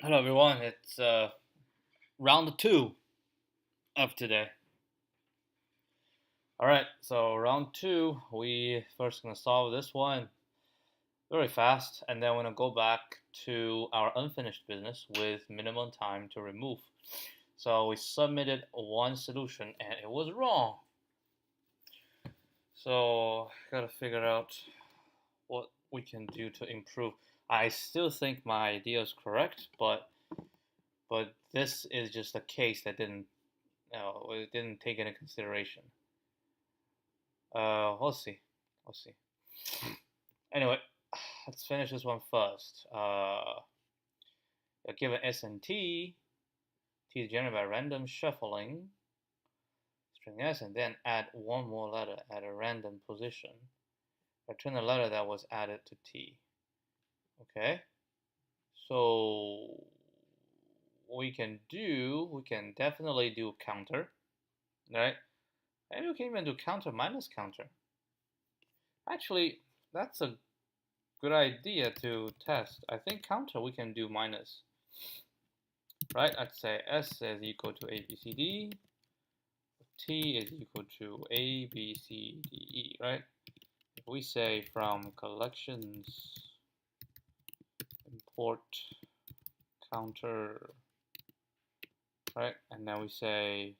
Hello everyone, it's round two of today. Alright, so round two, we first gonna solve this one very fast, and then we're gonna go back to our unfinished business with minimum time to remove. So we submitted one solution and it was wrong. So gotta figure out what we can do to improve. I still think my idea is correct, but this is just a case that it didn't take into consideration. We'll see. We'll see. Anyway, let's finish this one first. Given S and T is generated by random shuffling string S, and then add one more letter at a random position. Return the letter that was added to T. Okay. So we can definitely do counter, right? Maybe we can even do counter minus counter. Actually, that's a good idea to test. I think counter we can do minus. Right? I'd say S is equal to A, B, C, D. T is equal to A, B, C, D, E, right? If we say from collections import counter, right? And then we say,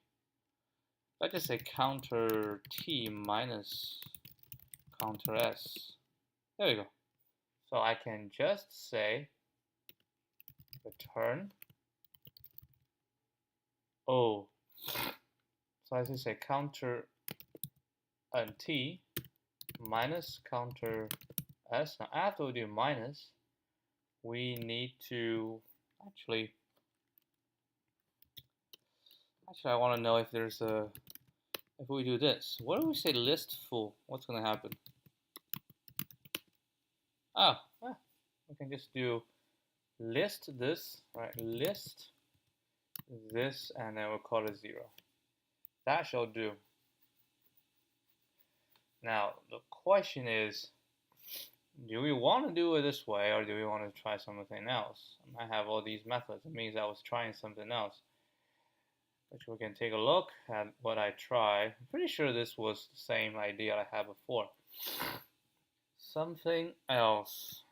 let's just say counter T minus counter S. There we go. So I can just say return O. So I just say counter and T minus counter S. Now after we do minus, we need to actually I want to know if there's a if we do this. What do we say list full? What's going to happen? We can just do list this, right? List this, and then we'll call it 0. That shall do. Now the question is, do we want to do it this way, or do we want to try something else? I have all these methods. It means I was trying something else. Which we can take a look at what I tried. I'm pretty sure this was the same idea I had before. Something else.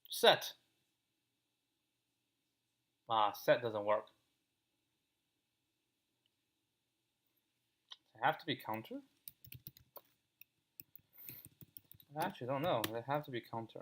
Set. Set doesn't work. Does it have to be counter? I actually don't know. They have to be counter.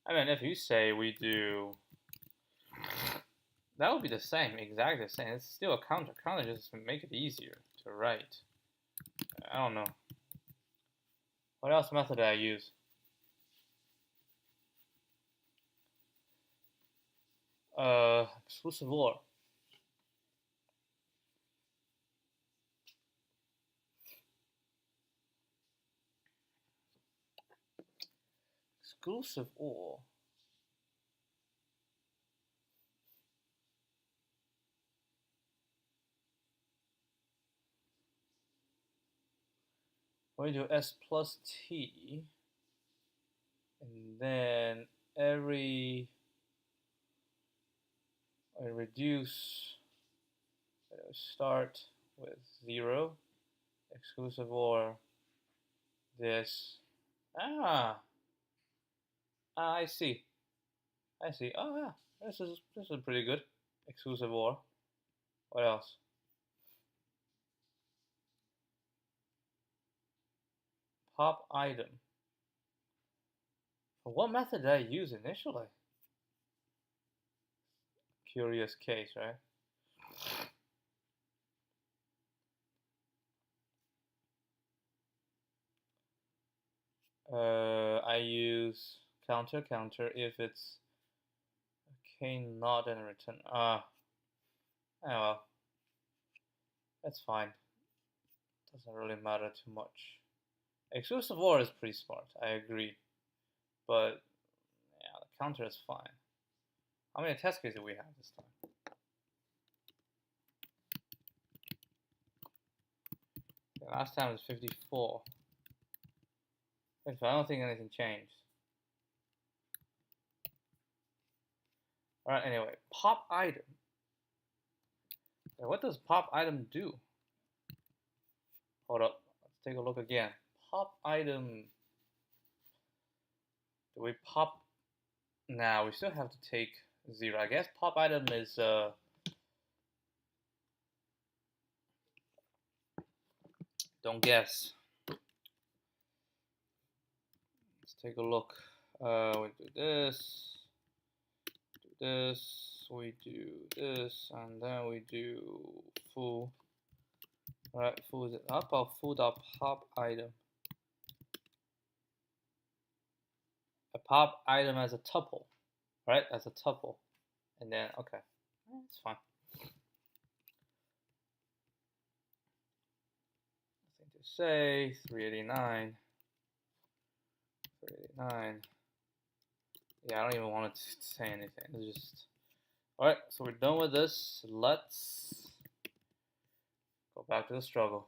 I mean, if you say we do, that would be the same, exactly the same. It's still a counter. Counter just make it easier to write. I don't know. What else method did I use? Exclusive OR. Exclusive OR. We do S plus T, and then every I reduce start with 0, exclusive OR this. I see. I see. Oh yeah, this is pretty good. Exclusive OR. What else? Pop item. What method did I use initially? Curious case, right? I use counter if it's okay, not and return. Oh well, that's fine. Doesn't really matter too much. Exclusive OR is pretty smart, I agree. But yeah, the counter is fine. How many test cases do we have this time? Okay, last time was 54. I don't think anything changed. Alright, anyway, pop item. Okay, what does pop item do? Hold up, let's take a look again. Pop item. Do we pop? Now we still have to take 0. I guess pop item is don't guess. Let's take a look. We do this, we do this, and then we do foo. Alright, foo is how about foo.pop item? A pop item as a tuple, right? As a tuple. And then, okay, it's fine. Nothing to say, 389. 389. Yeah, I don't even want to say anything. It's just, alright, so we're done with this. Let's go back to the struggle.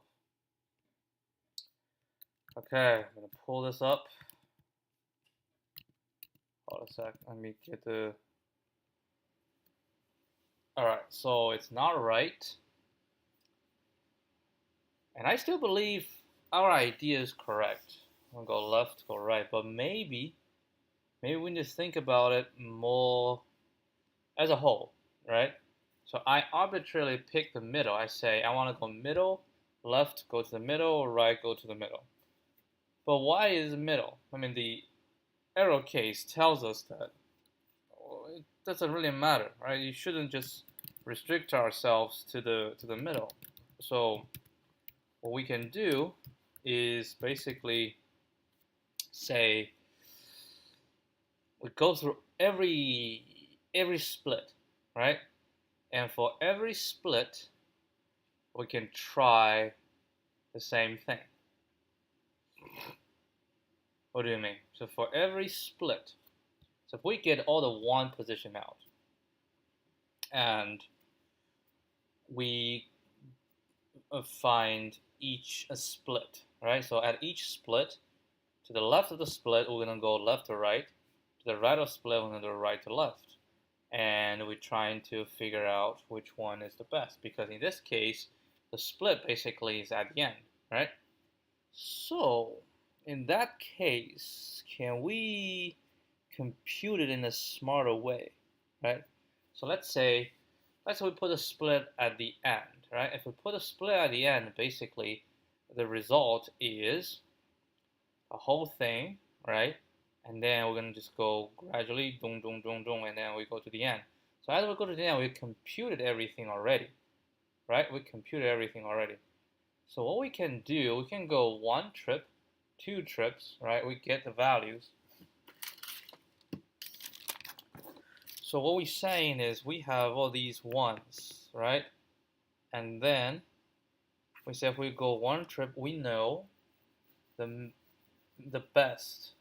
Okay, I'm gonna pull this up. Hold a sec, let me get the... Alright, so it's not right. And I still believe our idea is correct. I'm gonna go left, go right, but maybe we need to think about it more as a whole, right? So I arbitrarily pick the middle. I say I want to go middle, left, go to the middle, right, go to the middle. But why is the middle? I mean, the arrow case tells us that it doesn't really matter, right? You shouldn't just restrict ourselves to the middle. So what we can do is basically say we go through every split, right? And for every split, we can try the same thing. What do you mean? So for every split, so if we get all the 1 position out, and we find each a split, right? So at each split, to the left of the split, we're gonna go left to right. To the right of the split, we're gonna go right to left. And we're trying to figure out which one is the best, because in this case, the split basically is at the end, right? So in that case, can we compute it in a smarter way, right? So let's say we put a split at the end, right? If we put a split at the end, basically the result is a whole thing, right? And then we're gonna just go gradually, dong, dong, dong, dong, and then we go to the end. So as we go to the end, we computed everything already, right? We computed everything already. So what we can do, we can go 1 trip, 2 trips, right? We get the values. So what we're saying is we have all these 1s, right? And then we say if we go 1 trip, we know the best.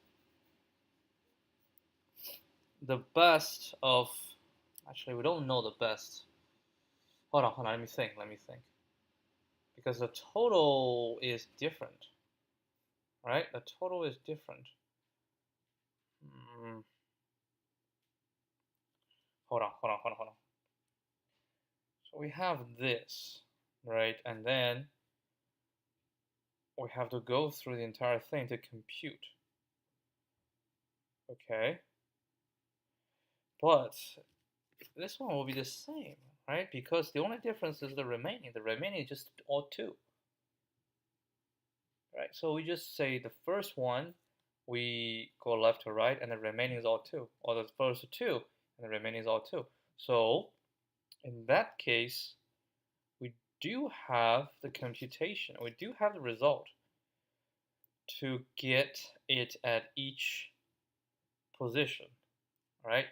The best of, actually we don't know the best. Hold on, let me think. Because the total is different, right? The total is different. Hold on. So we have this, right? And then we have to go through the entire thing to compute. Okay. But this one will be the same, right? Because the only difference is the remaining. The remaining is just all 2. Right? So we just say the first one, we go left to right, and the remaining is all 2. Or the first 2, and the remaining is all 2. So in that case, we do have the computation. We do have the result to get it at each position, right?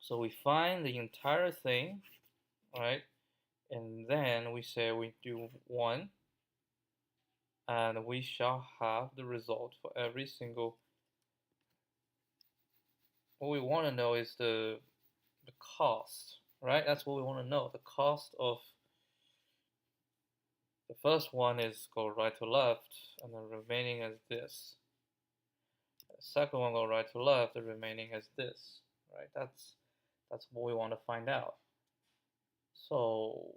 So we find the entire thing, right? And then we say we do 1, and we shall have the result for every single. What we want to know is the cost, right? That's what we want to know. The cost of the first one is go right to left, and the remaining is this. The second one go right to left, the remaining is this, right? That's what we want to find out. So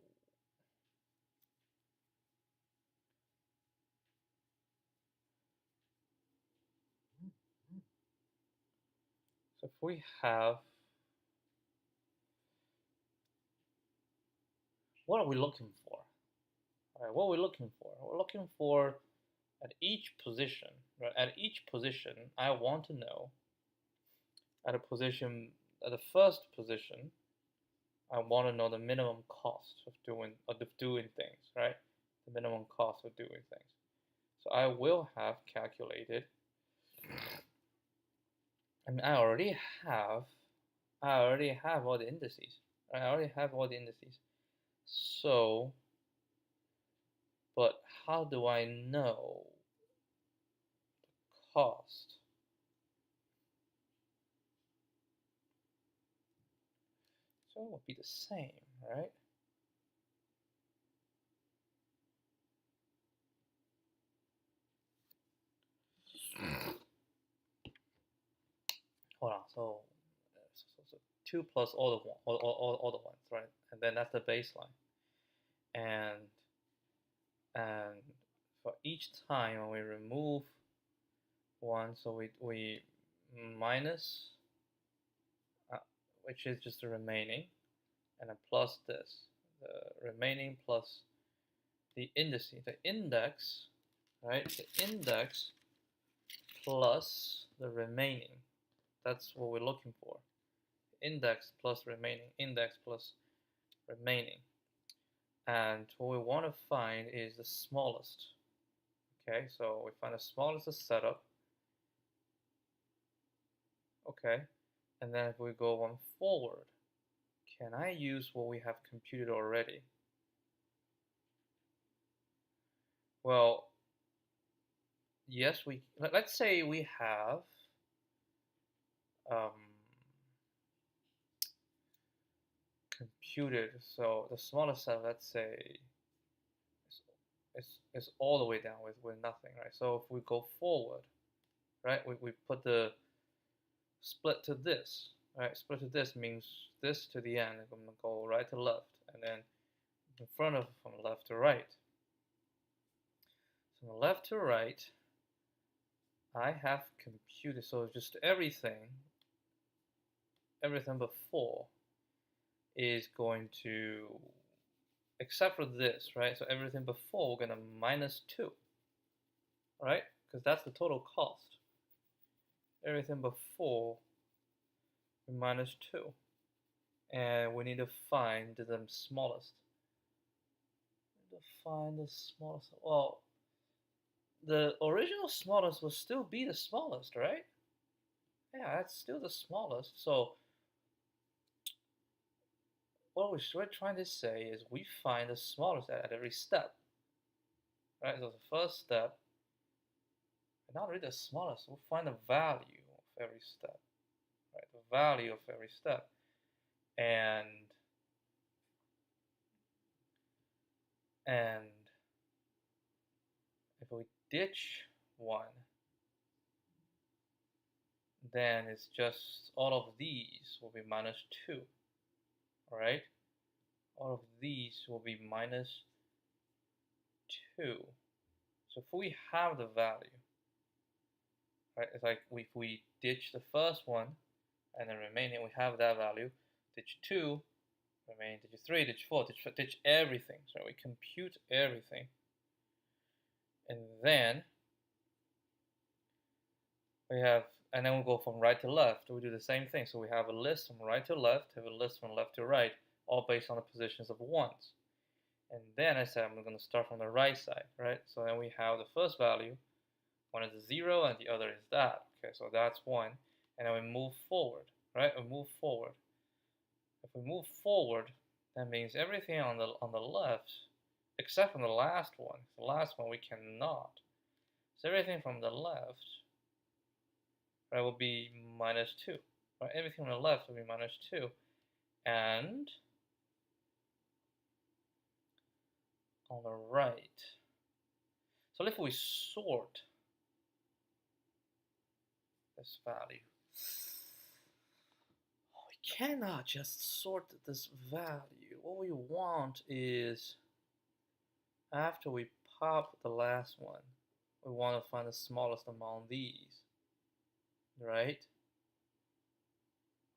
if we have, what are we looking for? All right, what are we looking for? We're looking for at each position, right? At each position, I want to know at the first position, I want to know the minimum cost of doing things, right? The minimum cost of doing things. So I will have calculated. I mean, I already have all the indices. I already have all the indices. So, but how do I know the cost? So it would be the same, right? Hold on. So 2 plus all the ones, right? And then that's the baseline. And for each time when we remove one, so we minus, which is just the remaining, and then plus this, the remaining plus the indices, the index, right? The index plus the remaining. That's what we're looking for. Index plus remaining, index plus remaining. And what we want to find is the smallest. Okay, so we find the smallest setup. Okay, and then if we go one forward, can I use what we have computed already? Well, yes, let's say we have computed, so the smallest set, let's say, is all the way down with nothing, right? So if we go forward, right, we put the split to this, right? Split to this means this to the end. I'm going to go right to left, and then in front of from left to right. So from left to right, I have computed, so just everything before is going to, except for this, right? So everything before, we're going to minus 2, right? Because that's the total cost. Everything before, minus 2. And we need to find the smallest. Well, the original smallest will still be the smallest, right? Yeah, that's still the smallest. So what we're trying to say is we find the smallest at every step. Right? So the first step, not really the smallest, we'll find the value of every step. Right? The value of every step. And if we ditch one, then it's just all of these will be minus 2. Alright? All of these will be minus 2. So if we have the value, right, it's like if we ditch the first one and then remaining, we have that value, ditch 2, remaining ditch 3, ditch 4, ditch everything. So we compute everything. And then and then we'll go from right to left. We do the same thing. So we have a list from right to left, have a list from left to right, all based on the positions of ones. And then I said I'm going to start from the right side, right? So then we have the first value, one is a 0 and the other is that. Okay, so that's 1. And then we move forward, right? We move forward. If we move forward, that means everything on the left except from the last one. The last one we cannot. So everything from the left, right, will be -2. Right? Everything on the left will be -2. And on the right, so if we sort this value, we cannot just sort this value. What we want is, after we pop the last one, we want to find the smallest among these, right?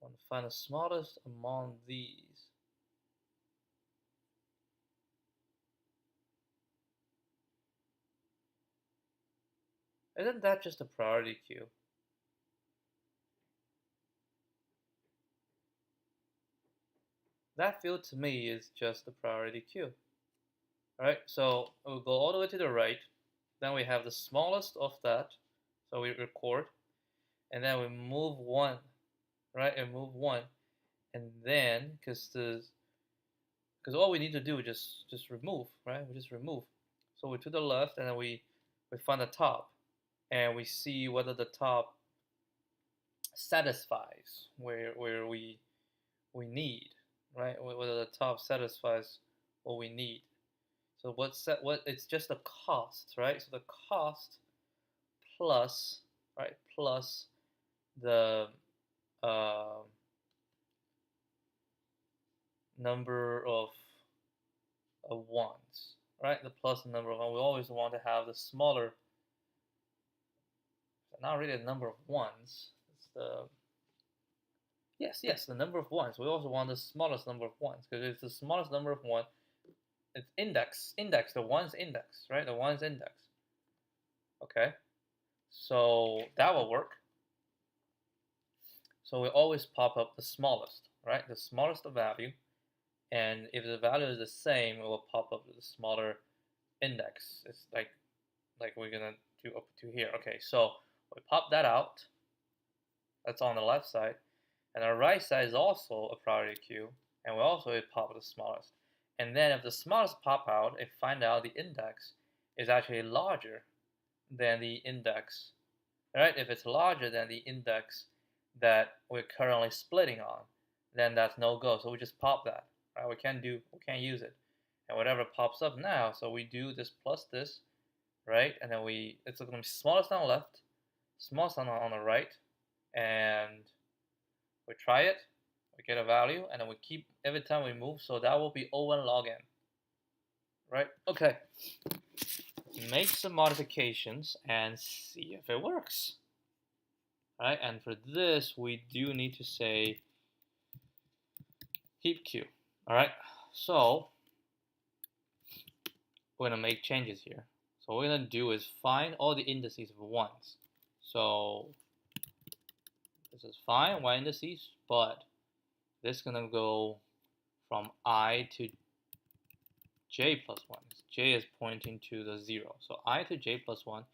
We want to find the smallest among these. Isn't that just a priority queue? That field to me is just the priority queue. Alright, so we'll go all the way to the right. Then we have the smallest of that. So we record. And then we move one. Right? And move one. And then, because all we need to do is just remove, right? We just remove. So we to the left, and then we find the top. And we see whether the top satisfies where we need, right? Whether the top satisfies what we need. So it's just the cost, right? So the cost plus, right, plus the number of ones, right? The plus the number of ones. We always want to have the smaller, not really the number of ones. It's the yes, the number of ones. We also want the smallest number of ones, because if the smallest number of one, it's index, the ones index, right? The ones index. Okay, so that will work. So we always pop up the smallest, right? The smallest value, and if the value is the same, it will pop up the smaller index. It's like we're gonna do up to here. Okay, so we pop that out. That's on the left side, and the right side is also a priority queue, and we also pop the smallest. And then if the smallest pop out, it find out the index is actually larger than the index, right? If it's larger than the index that we're currently splitting on, then that's no go. So we just pop that, right? We can't use it. And whatever pops up now, so we do this plus this, right? And then it's going to be smallest on the left, smallest on the right, and we try it. We get a value, and then we keep every time we move. So that will be O1 log n, right? Okay. Make some modifications and see if it works. Right, and for this we do need to say heap queue. All right, so we're gonna make changes here. So what we're gonna do is find all the indices of ones. So this is fine, y indices, but this is gonna go from I to j plus 1. J is pointing to the 0. So I to j plus 1,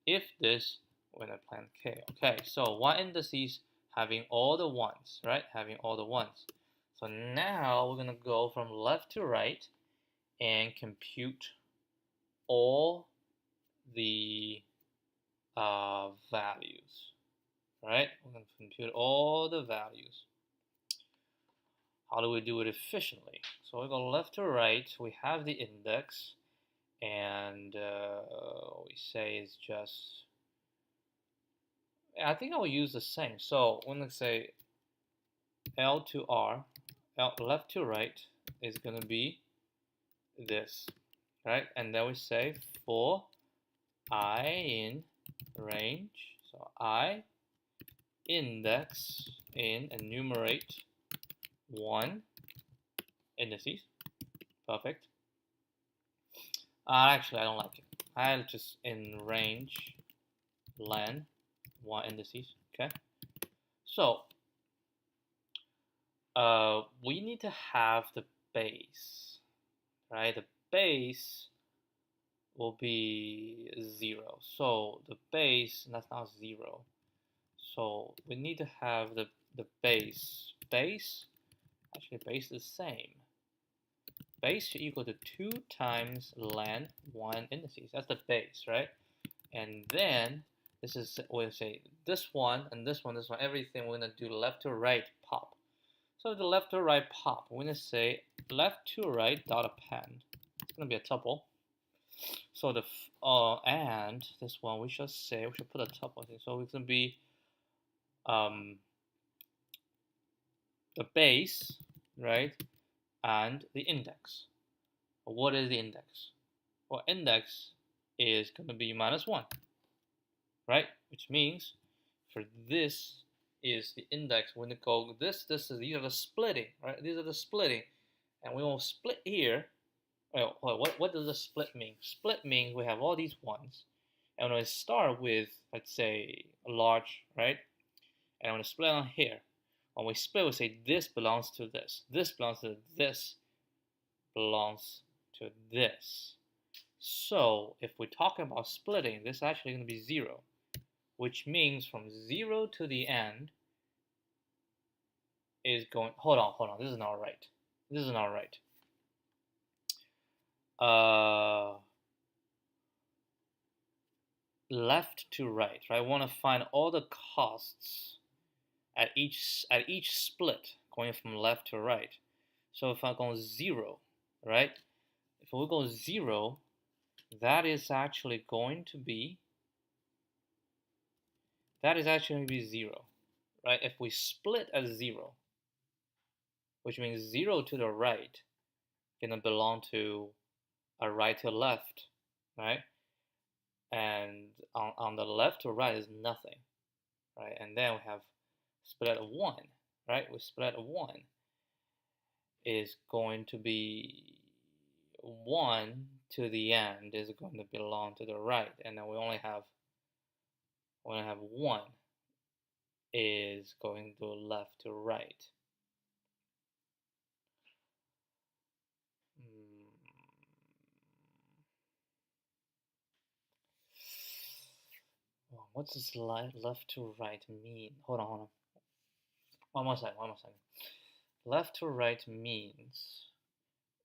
if this, we're gonna plan k. Okay, so y indices having all the ones, right? Having all the ones. So now we're gonna go from left to right and compute all the values, right? We're gonna compute all the values. How do we do it efficiently? So we go left to right, we have the index, and we say it's just, I think I will use the same. So we're gonna say L to R, left to right is gonna be this, right? And then we say for I in range, so I index in enumerate 1 indices. Perfect. Actually, I don't like it. I'll just in range len 1 indices. Okay. So we need to have the base, right? The base will be 0. So the base, that's not 0. So we need to have the base. Actually, base is the same. base should equal to 2 times len 1 indices. That's the base, right? And then this is, we'll say this one and this one, everything we're going to do left to right pop. So the left to right pop, we're going to say left to right dot append. It's going to be a tuple. So the and this one we should put a tuple here. So it's going to be the base, right, and the index. What is the index? Well, index is going to be -1, right? Which means for this is the index. We're going to go these are the splitting, right? These are the splitting, and we will split here. Well, what does the split mean? Split means we have all these ones, and when we start with, let's say, a large, right? And I'm going to split on here. When we split, we say this belongs to this. This belongs to this. Belongs to this. So if we're talking about splitting, this is actually going to be 0, which means from 0 to the end is going. Hold on. This is not right. This is not right. Left to right, right? I want to find all the costs at each split going from left to right. So if I go 0, right? If we go 0, that is actually going to be 0, right? If we split at 0, which means 0 to the right, gonna belong to a right to left, right? And on the left to right is nothing, right? And then we have split at 1, right? We split at 1 is going to be 1 to the end is going to belong to the right, and then we only have 1 is going to left to right. What does left to right mean? Hold on. One more second. Left to right means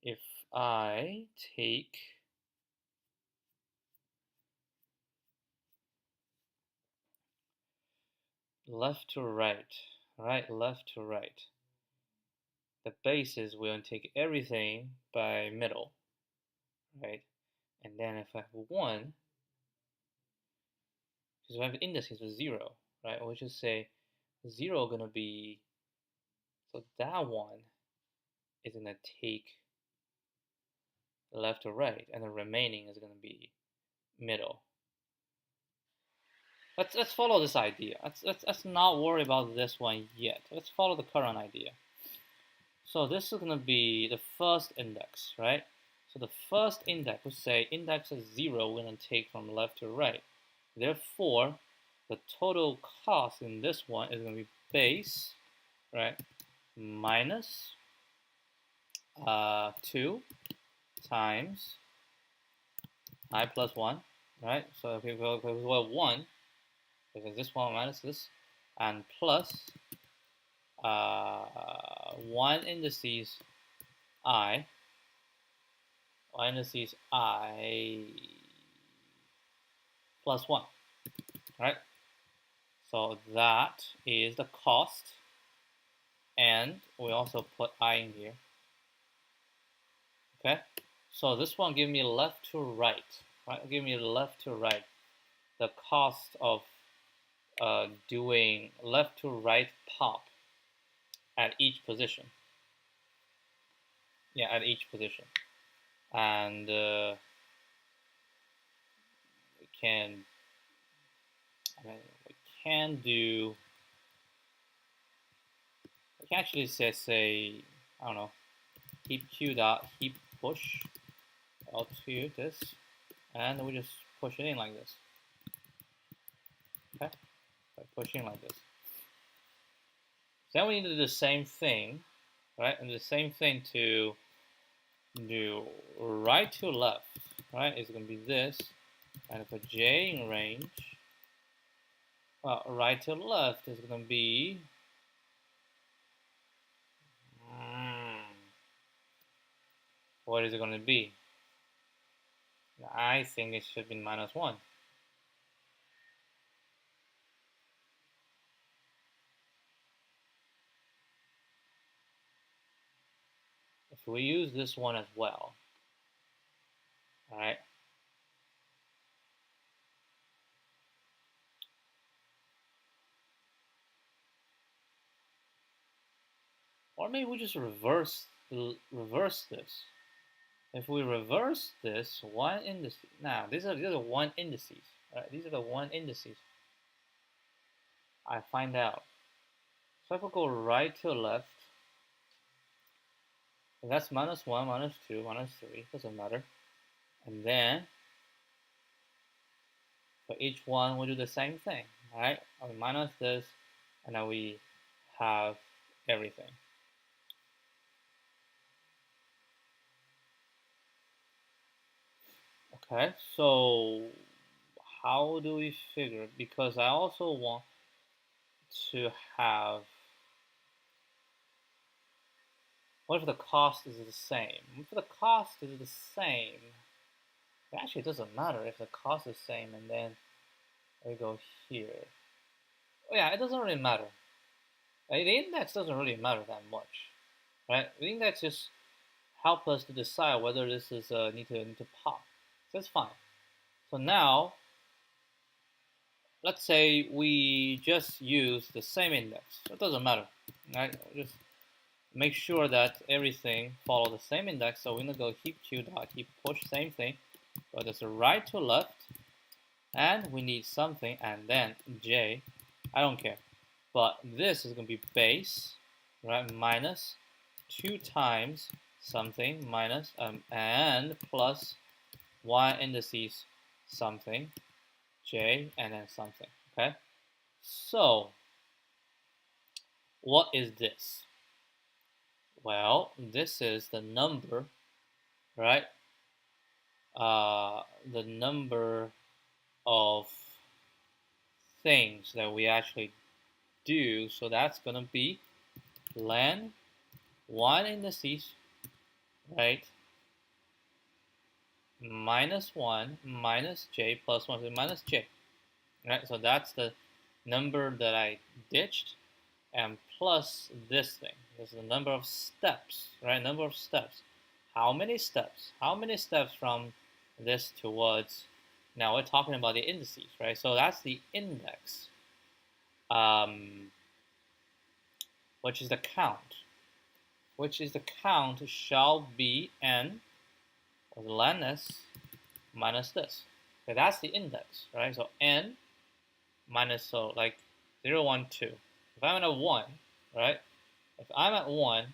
if I take left to right, right, left to right, the base is we're going to take everything by middle, right? And then if I have 1, because we have indices with 0, right? We'll just say 0 going to be, so that one is going to take left to right, and the remaining is going to be middle. Let's follow this idea. Let's not worry about this one yet. Let's follow the current idea. So this is going to be the first index, right? So the first index, let's say index is 0, we're going to take from left to right. Therefore, the total cost in this one is going to be base, right, minus 2 times I plus 1, right? So if we go 1, because this one minus this, and plus 1 indices I, plus 1, right? So that is the cost, and we also put I in here. Okay, so this one give me left to right, right? Give me left to right, the cost of doing left to right pop at each position. Yeah, at each position, and we can actually say I don't know, heap q dot heap push L2 this, and we just push it in like this. Okay, by pushing like this. Then we need to do the same thing, right? And the same thing to do right to left, right? It's going to be this, and for j in range, well, right to left is going to be what is it going to be? I think it should be -1. If we use this one as well, all right, or maybe we just reverse this. If we reverse this one indices, now these are one indices, right? These are the one indices. I find out. So if we go right to left, that's -1, -2, -3, doesn't matter. And then for each one, we do the same thing, all right? We minus this, and then we have everything. Okay, so how do we figure? Because I also want to have, what if the cost is the same? If the cost is the same, actually it doesn't matter if the cost is the same, and then we go here. Oh yeah, it doesn't really matter. The index doesn't really matter that much, right? The index just help us to decide whether this is need to pop. So that's fine. So now, let's say we just use the same index. It doesn't matter, right? Just make sure that everything follow the same index. So we're gonna go heap q dot heap push, same thing, but it's right to left, and we need something, and then j. I don't care, but this is gonna be base, right? Minus 2 times something minus and plus y indices something j and then something. Okay, so what is this? Well, this is the number, right? The number of things that we actually do. So that's gonna be len y indices, right? -1 minus j plus 1, so minus j, right? So that's the number that I ditched, and plus this thing. This is the number of steps, right? Number of steps. How many steps? How many steps from this towards? Now we're talking about the indices, right? So that's the index, which is the count. Which is the count shall be n, or the length minus this. Okay, that's the index, right? So n minus, so like 0, 1, 2. If I'm at 1, right? If I'm at 1,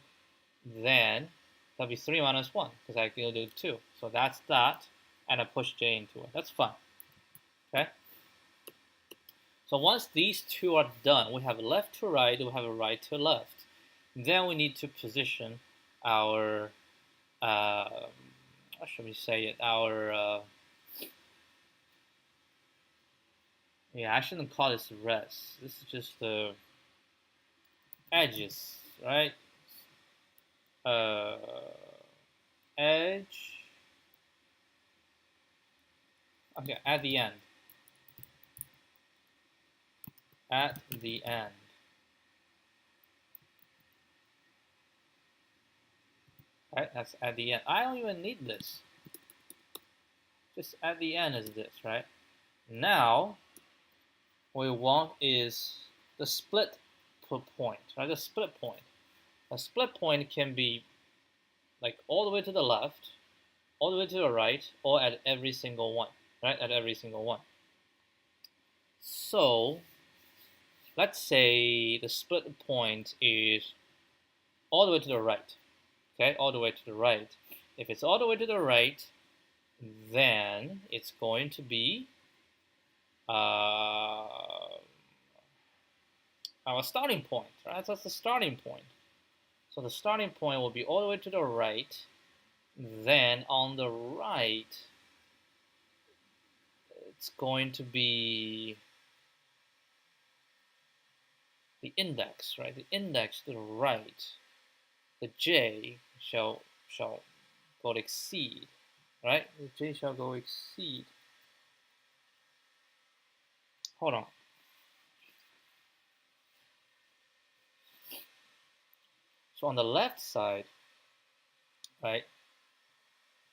then that'll be 3 minus 1, because I can do 2. So that's that, and I push j into it. That's fine. Okay? So once these two are done, we have left to right, we have a right to left. Then we need to position our, how should we say it? Our, yeah, I shouldn't call this res. This is just the edges, right? Edge. Okay, at the end. At the end. Right, that's at the end. I don't even need this. Just at the end is this, right? Now, what we want is the split point, right? The split point. A split point can be like all the way to the left, all the way to the right, or at every single one, right? At every single one. So, let's say the split point is all the way to the right, okay? All the way to the right. If it's all the way to the right, then it's going to be our starting point, right? So that's the starting point. So the starting point will be all the way to the right. Then on the right, it's going to be the index, right? The index to the right. The j shall go exceed, right? J shall go exceed. Hold on. So on the left side, right,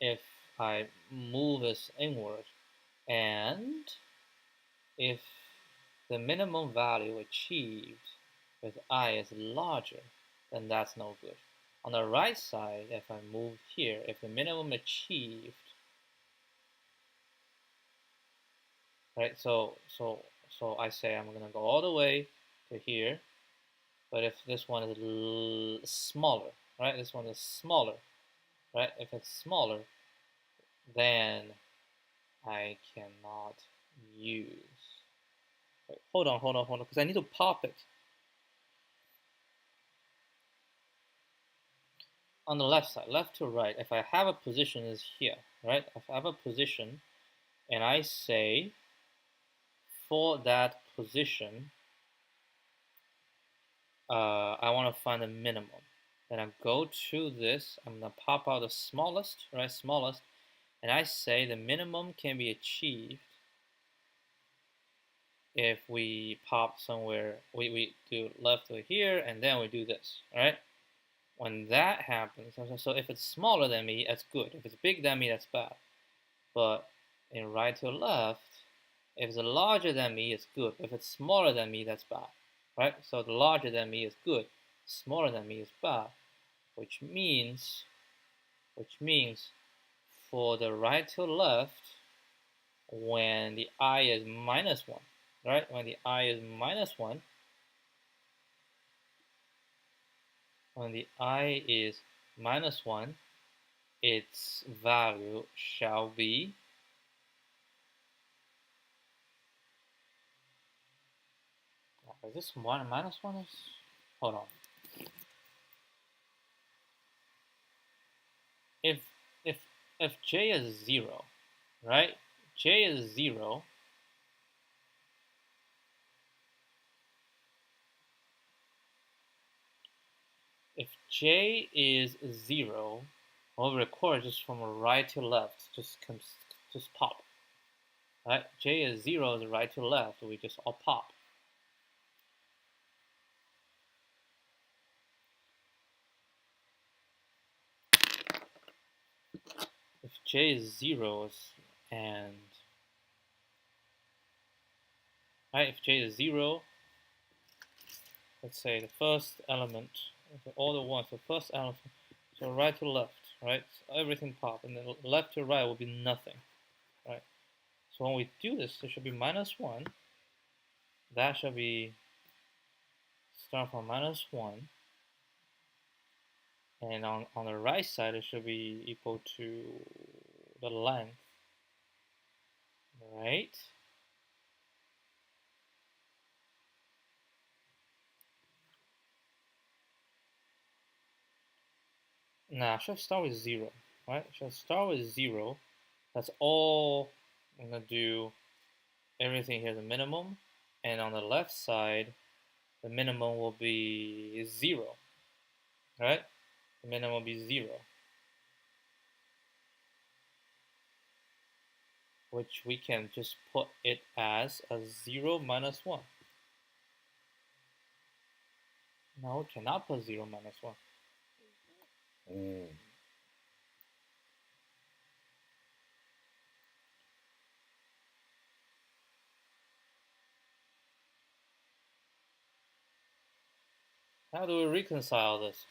if I move this inward, and if the minimum value achieved with I is larger, then that's no good. On the right side, if I move here, if the minimum achieved, right, so I say I'm going to go all the way to here, but if this one is smaller, right, this one is smaller, right, if it's smaller, then I cannot use. Wait, hold on, because I need to pop it. On the left side, left to right, if I have a position is here, right? If I have a position and I say for that position, I want to find the minimum. Then I go to this, I'm going to pop out the smallest, right? Smallest, and I say the minimum can be achieved if we pop somewhere, we do left to here, and then we do this, right? When that happens, so if it's smaller than me, that's good. If it's bigger than me, that's bad. But in right to left, if it's larger than me, it's good. If it's smaller than me, that's bad, right? So the larger than me is good, smaller than me is bad, which means for the right to left, when the I is minus 1, right? When the I is minus 1, when the I is minus 1, its value shall be is this 1 minus 1 is, hold on. If if if j is 0, right? J is 0, if j is 0, we'll record just from right to left, just pop. Right? J is 0 is right to left, we just all pop. If j is 0 and right, if j is 0, let's say the first element, all the ones, the first element, so right to left, right? So everything pop, and then left to right will be nothing, right? So when we do this, it should be minus 1. That should be start from minus 1. And on the right side, it should be equal to the length, right? Now, I should start with 0, right? Should start with 0. That's all I'm going to do. Everything here is a minimum. And on the left side, the minimum will be 0, right? The minimum will be 0, which we can just put it as a 0 minus 1. No, we cannot put 0 minus 1. How do we reconcile this?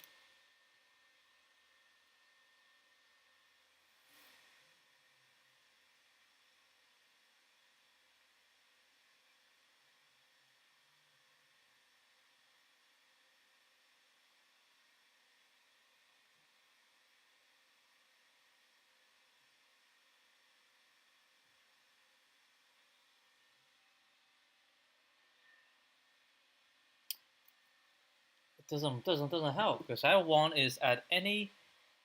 Doesn't help, because I want is at any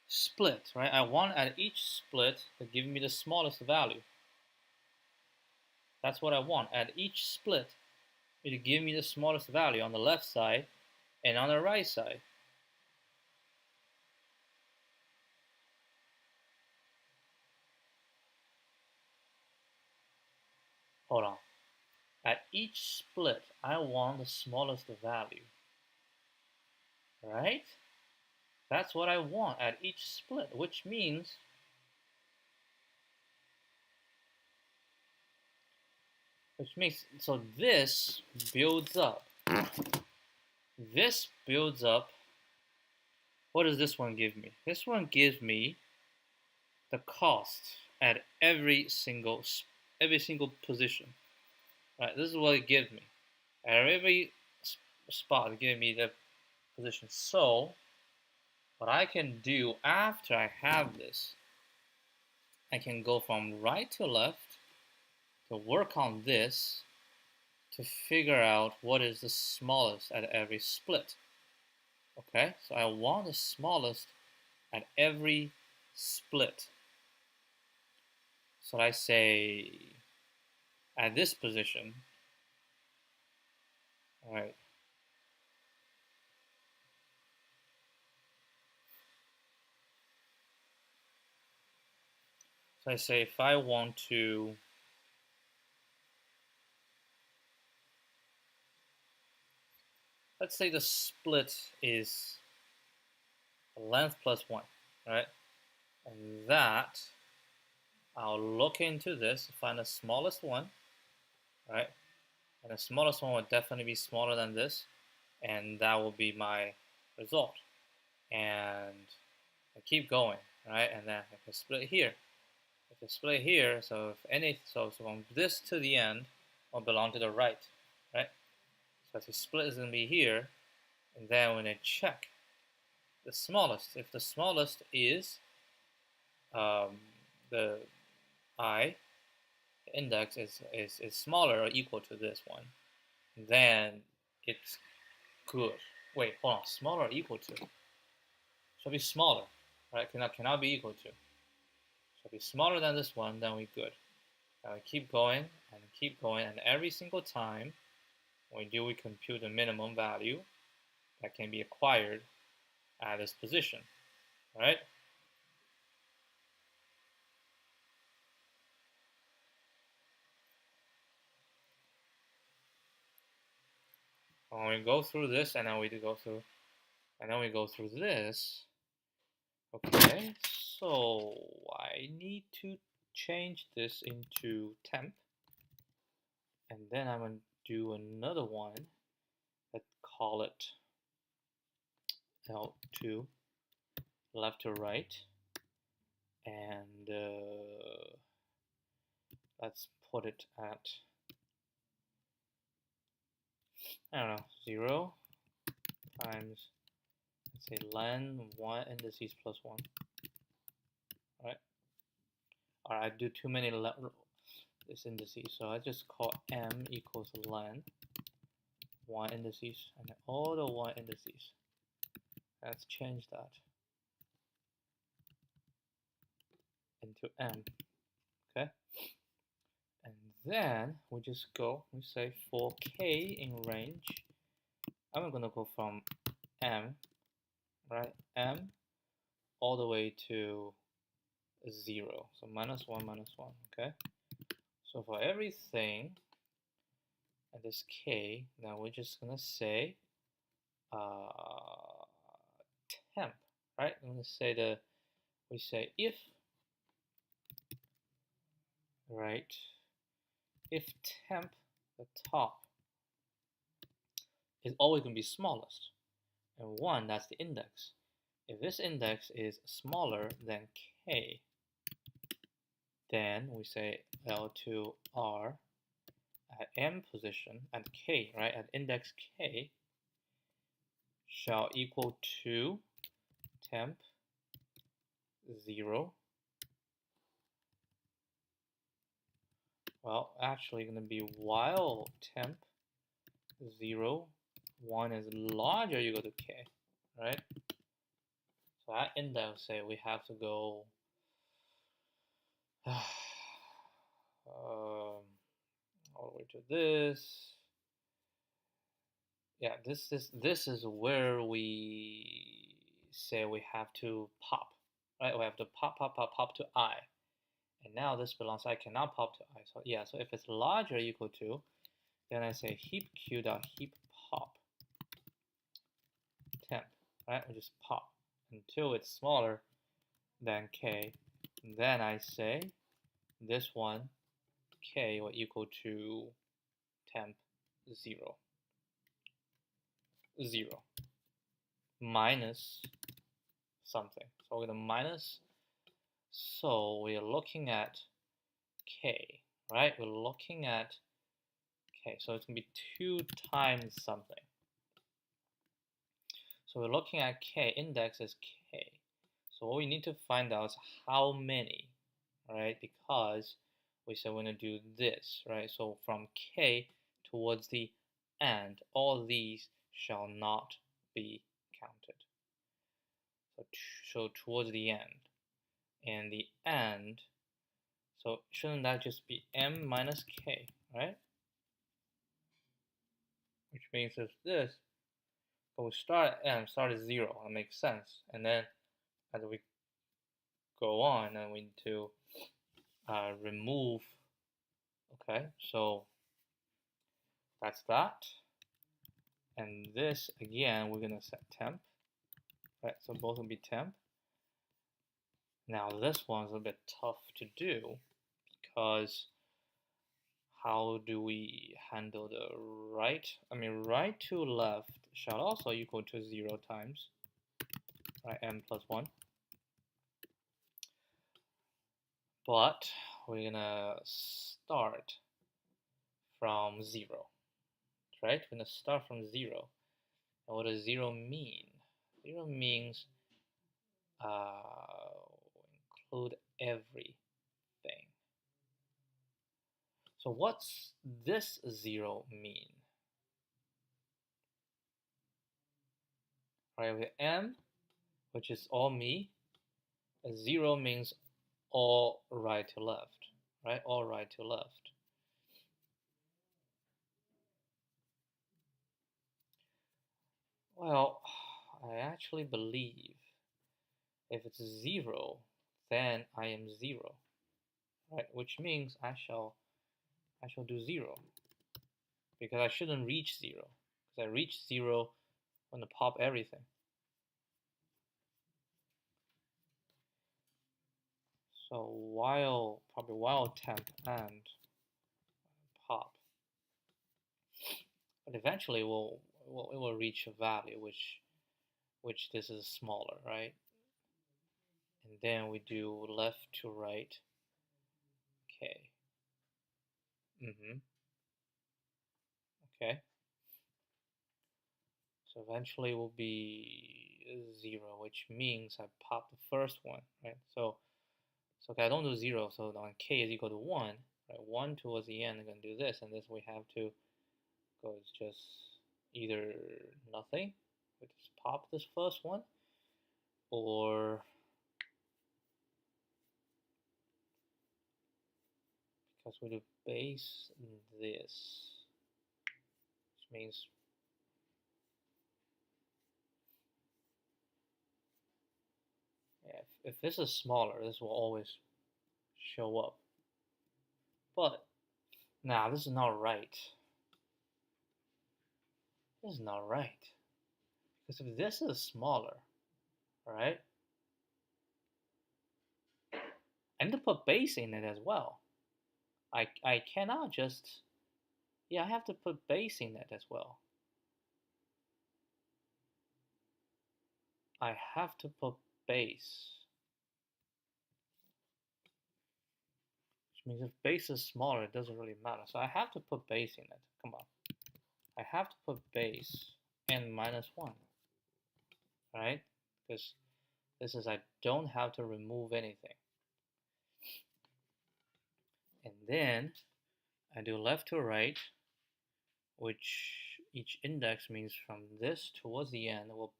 split, right? I want at each split to give me the smallest value. That's what I want. At each split, to give me the smallest value on the left side and on the right side. hold on. At each split, I want the smallest value, right? That's what I want at each split, which means so this builds up. This builds up. What does this one give me? This one gives me the cost at every single position. Right, this is what it gives me. At every spot, it gives me the position. So, what I can do after I have this, I can go from right to left to work on this to figure out what is the smallest at every split. Okay, so I want the smallest at every split. So I say at this position, all right, so I say if I want to let's say the split is length plus 1, right? And that, I'll look into this, find the smallest one, right? And the smallest one will definitely be smaller than this, and that will be my result. And I keep going, right? And then I can split here. I can split here, so from this to the end will belong to the right, right? So the split is going to be here, and then when I check the smallest, if the smallest is the I, the index is smaller or equal to this one, then it's good. Wait, hold on, smaller or equal to? Should be smaller, right? Cannot be equal to. Should be smaller than this one, then we're good. Now we keep going, and every single time we compute the minimum value that can be acquired at this position, right? When we go through this, and then we go through this. Okay, so I need to change this into temp, and then I'm going to do another one. Let's call it L2, left to right, and let's put it at, I don't know, 0 times, let's say len 1 indices plus 1. Alright, I do too many this indices, so I just call m equals len 1 indices and all the 1 indices. Let's change that into m. Okay, and then we just go, we say for k in range, I'm gonna go from m, right, m all the way to 0, so minus 1, okay? So for everything at this k, now we're just gonna say temp, right? I'm gonna say we say if, right, if temp, the top, is always gonna be smallest, and 1, that's the index. If this index is smaller than k, then we say L2R at m position, at k, right, at index k, shall equal to temp 0. Well, actually going to be while temp 0, 1 is larger, you go to k, right? So at index, say we have to go all the way to this. Yeah, this is where we say we have to pop, right? We have to pop to I, and now this belongs, I cannot pop to I. So yeah, so if it's larger or equal to, then I say heap q dot heap pop temp, right? We just pop until it's smaller than k. And then I say this one k will equal to temp 0, 0 minus something. So we're going to minus. So we are looking at k, right? We're looking at k. So it's going to be 2 times something. So we're looking at k. Index is k. So what we need to find out is how many, right? Because we said we're going to do this, right? So from k towards the end, all these shall not be counted. So towards the end. And the end, so shouldn't that just be m minus k, right? Which means if this, but we start at m, start at 0, that makes sense. And then as we go on, and we need to remove, okay, so that's that. And this, again, we're going to set temp, right? So both will be temp. Now this one's a bit tough to do because how do we handle the right? I mean, right to left shall also equal to 0 times, right, m plus 1. But we're gonna start from 0, right? We're gonna start from 0. And what does 0 mean? 0 means include everything. So what's this 0 mean? Right, with m, which is all me, 0 means all right to left, right? All right to left. Well, I actually believe if it's 0, then I am 0, right? Which means I shall do 0 because I shouldn't reach 0. Because I reach 0 when to pop everything. So while temp and pop, but eventually it will reach a value which this is smaller, right? And then we do left to right. Okay. Okay. So eventually it will be 0, which means I pop the first one, right? So okay, I don't do 0, so now k is equal to 1, right? 1 towards the end, I'm going to do this, and this we have to go, it's just either nothing, we just pop this first one, or because we do base this, which means if this is smaller, this will always show up. But now this is not right. This is not right. Because if this is smaller, right, I need to put base in it as well. I cannot just, yeah, I have to put base in it as well. I have to put base. Which means if base is smaller, it doesn't really matter. So I have to put base in it. Come on. I have to put base n minus 1. Right? Because this is, I don't have to remove anything. And then I do left to right, which each index means from this towards the end, it will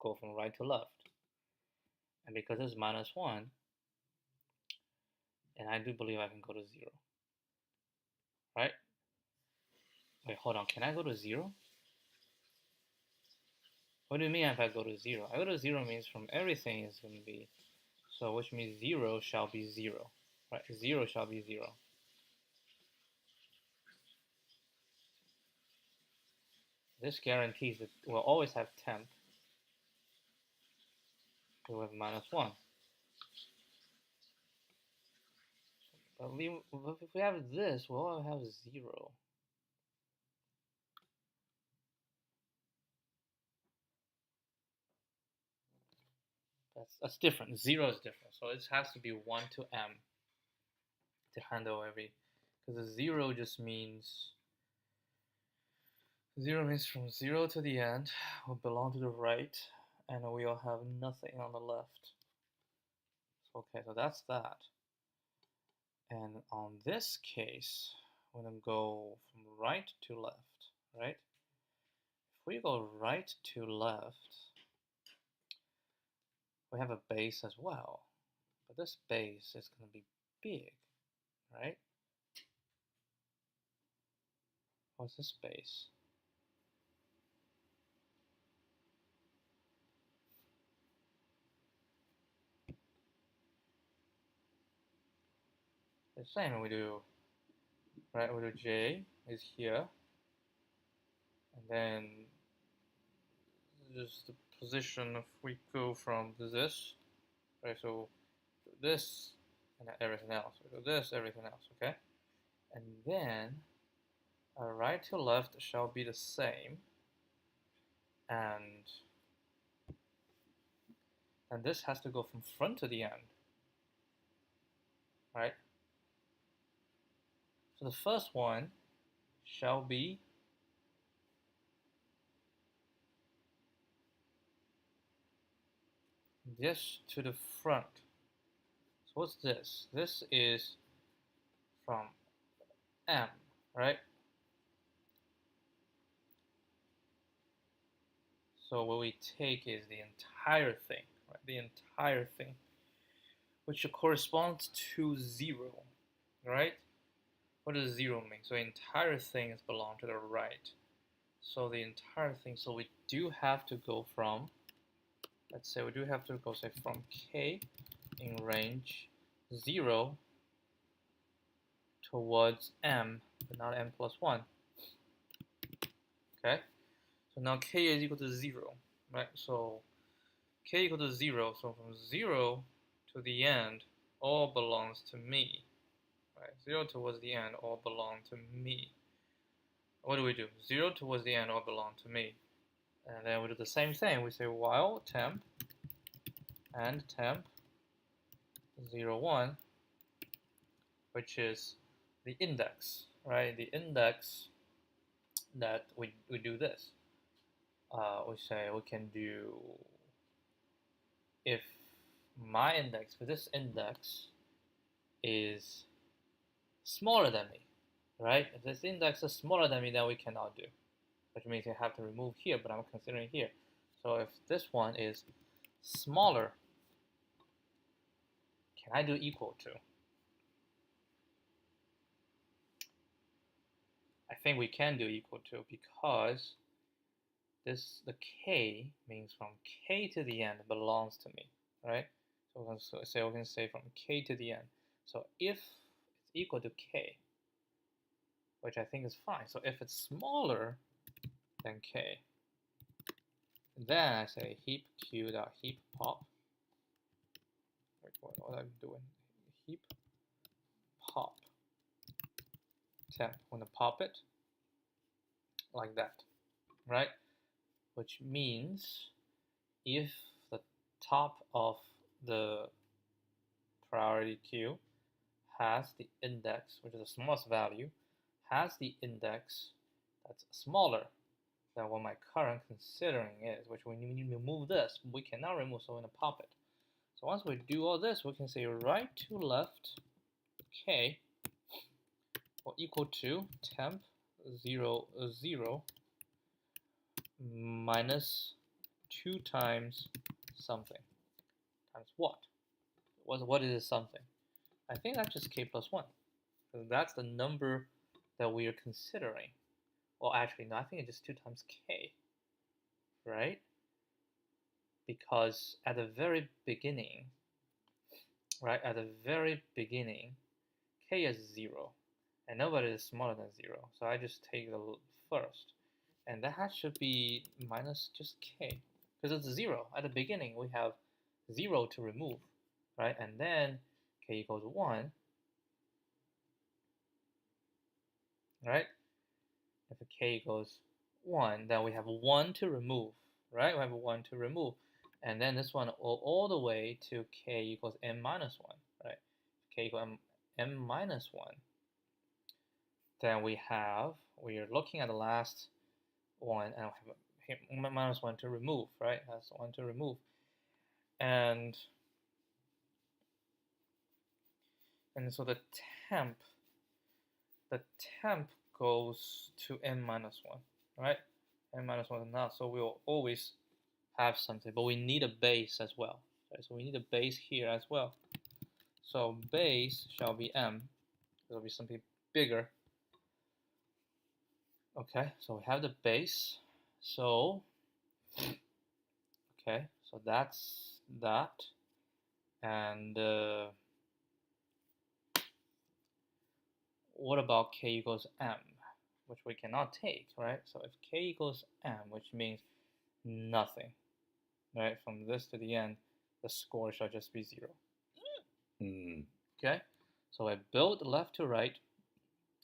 go from right to left. And because it's minus 1, and I do believe I can go to 0. Right? Wait, hold on. Can I go to 0? What do you mean if I go to 0? I go to 0 means from everything is going to be, so which means 0 shall be 0. right? 0 shall be 0. This guarantees that we'll always have temp with -1. But if we have this, we'll have 0. That's different. 0 is different. So it has to be 1 to m to handle every, because the 0 just means 0 means from 0 to the end will belong to the right, and we'll have nothing on the left. Okay, so that's that. And on this case, we're going to go from right to left, right? If we go right to left, we have a base as well. But this base is going to be big, right? What's this base? The same we do, right? We do J is here, and then just the position if we go from this, right? So this and everything else. We do this, everything else, okay? And then our right to left shall be the same, and this has to go from front to the end, right? So the first one shall be this to the front. So what's this? This is from M, right? So what we take is the entire thing, right? The entire thing, which corresponds to 0, right? What does 0 mean? So the entire thing is belong to the right. So the entire thing, so we do have to go from, let's say we do have to go, say, from k in range 0 towards m, but not m plus 1. Okay? So now k is equal to 0, right? So k equal to 0, so from 0 to the end, all belongs to me. Right? 0 towards the end, all belong to me. What do we do? 0 towards the end, all belong to me. And then we do the same thing. We say while temp and temp 0, 1, which is the index, right? The index that we do this. We say we can do if my index, for this index is smaller than me, right? If this index is smaller than me, then we cannot do, which means you have to remove here, but I'm considering here. So if this one is smaller, can I do equal to? I think we can do equal to, because the k means from k to the end belongs to me, right? So we can say from k to the end. So if it's equal to k, which I think is fine. So if it's smaller than k, then I say heap q.heap pop. Wait, what I'm doing? Heap pop temp. I'm gonna pop it like that, right? Which means if the top of the priority queue has the index, which is the smallest value, has the index that's smaller than what my current considering is, which we need to remove this, but we cannot remove, so we're going to pop it. So once we do all this, we can say right to left k will equal to temp 0, 0 minus 2 times something. Times what? What is something? I think that's just k plus 1. So that's the number that we are considering. Well, actually, no, I think it's just 2 times k, right? Because at the very beginning, right, at the very beginning, k is 0, and nobody is smaller than 0, so I just take the first, and that should be minus just k, because it's 0. At the beginning, we have 0 to remove, right? And then k equals 1, right? If k equals 1, then we have 1 to remove, right? We have 1 to remove. And then this one all the way to k equals m minus 1, right? K equals m minus 1. Then we are looking at the last one, and we have m minus 1 to remove, right? That's 1 to remove. And so the temp goes to n minus 1, right? N minus 1 now, so we'll always have something, but we need a base as well. Right? So we need a base here as well. So base shall be m. It'll be something bigger. Okay, so we have the base. So okay, so that's that. And what about k equals m, which we cannot take, right? So if k equals m, which means nothing, right? From this to the end, the score shall just be 0. Okay, so I build left to right.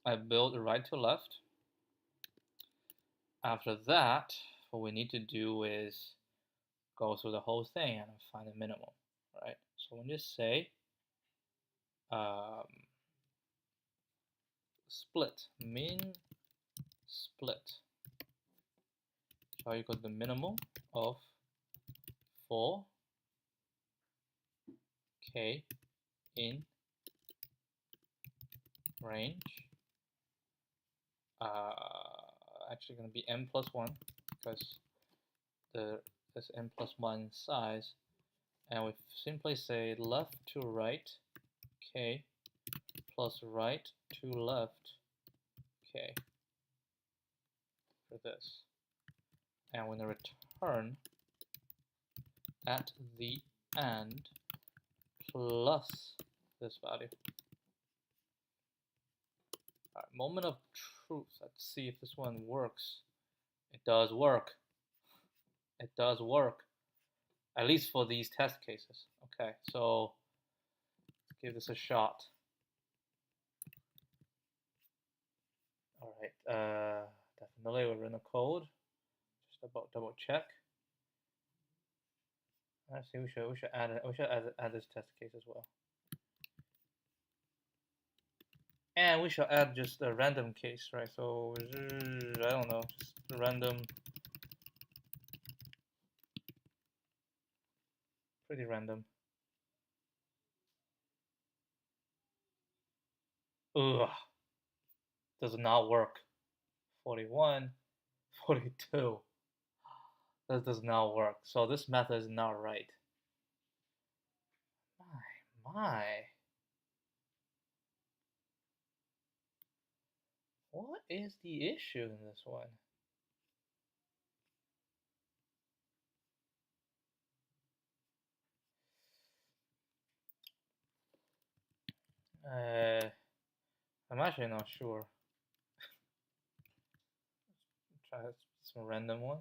I build right to left. After that, what we need to do is go through the whole thing and find the minimum, right? So we just say split, min split shall equal the minimum of 4k in range. Actually going to be m plus 1 because this m plus 1 size, and we simply say left to right k plus right to left k for this, and we're going to return at the end plus this value. All right, moment of truth. Let's see if this one works. It does work. It does work, at least for these test cases. Okay, so let's give this a shot. All right, definitely we'll run the code. Just about double check. Actually, we should add this test case as well. And we shall add just a random case, right? So I don't know, just random, pretty random. Ugh, does not work. 41, 42. That does not work. So this method is not right. My. What is the issue in this one? I'm actually not sure. Try some random one.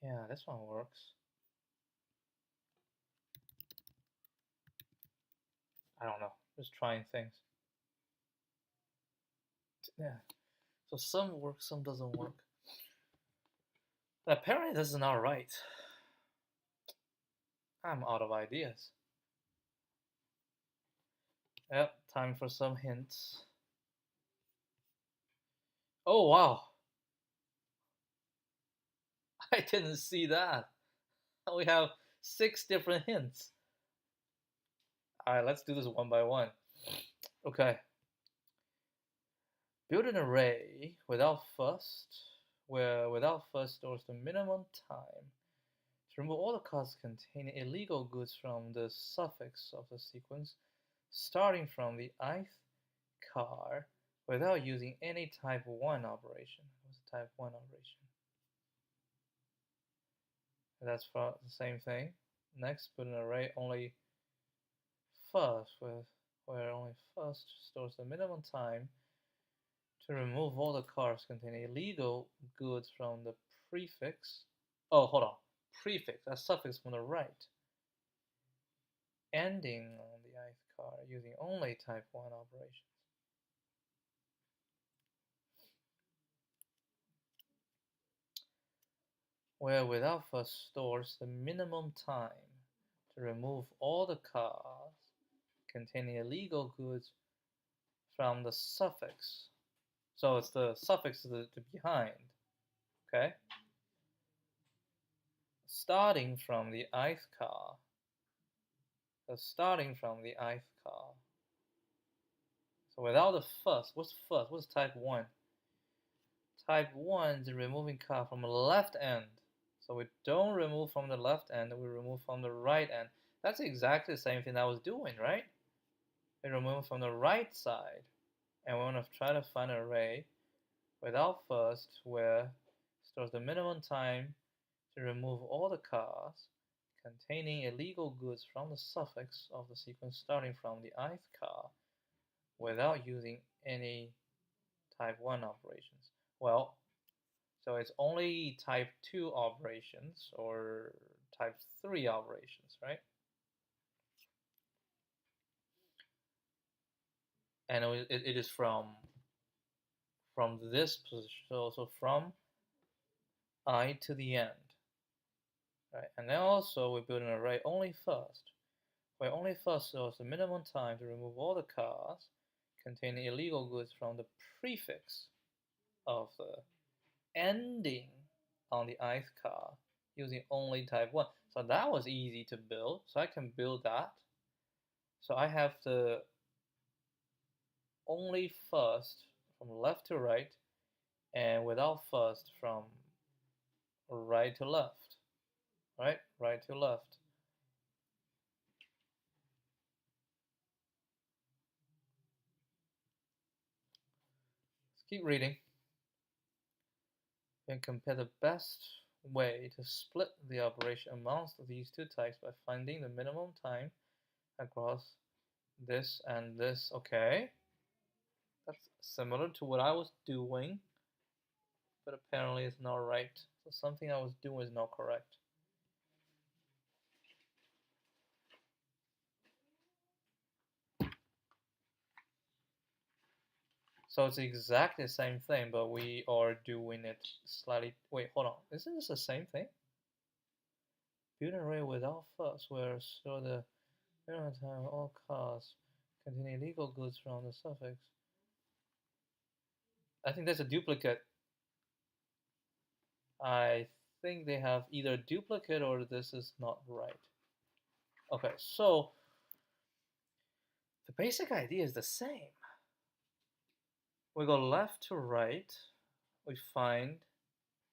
Yeah, this one works. I don't know. Just trying things. Yeah. So some work, some doesn't work. But apparently this is not right. I'm out of ideas. Yep, time for some hints. Oh wow. I didn't see that. We have 6 different hints. Alright, let's do this one by one. Okay. Build an array without first, where without first stores the minimum time to remove all the cards containing illegal goods from the suffix of the sequence, starting from the ith card without using any type 1 operation. What's the type 1 operation? And that's for the same thing. Next, put an array only first, where only first first stores the minimum time to remove all the cars containing illegal goods from the prefix. Oh, hold on. Prefix, a suffix from the right. Ending on the ith car using only type 1 operations. Where without first stores the minimum time to remove all the cars containing illegal goods from the suffix. So it's the suffix to behind, okay? Starting from the ith car. So starting from the ith car. So without the first, what's first? What's type 1? Type 1 is removing car from the left end. So we don't remove from the left end, we remove from the right end. That's exactly the same thing I was doing, right? We remove from the right side. And we want to try to find an array without first where stores the minimum time to remove all the cars containing illegal goods from the suffix of the sequence starting from the ith car without using any type 1 operations. Well, so it's only type 2 operations or type 3 operations, right? And it is from this position, so from I to the end, right? And then also we build an array only first, where only first stores the minimum time to remove all the cars containing illegal goods from the prefix of the ending on the ith car using only type 1. So that was easy to build, so I can build that. So I have the only first from left to right and without first from right to left, right? Right to left. Let's keep reading. We can compare the best way to split the operation amongst these two types by finding the minimum time across this and this. Okay, that's similar to what I was doing, but apparently it's not right. So something I was doing is not correct. So it's exactly the same thing, but we are doing it slightly. Wait, hold on. Isn't this the same thing? Build an array without first, where so the minimum time all cars containing illegal goods from the suffix. I think that's a duplicate. I think they have either duplicate or this is not right. Okay, so the basic idea is the same. We go left to right, we find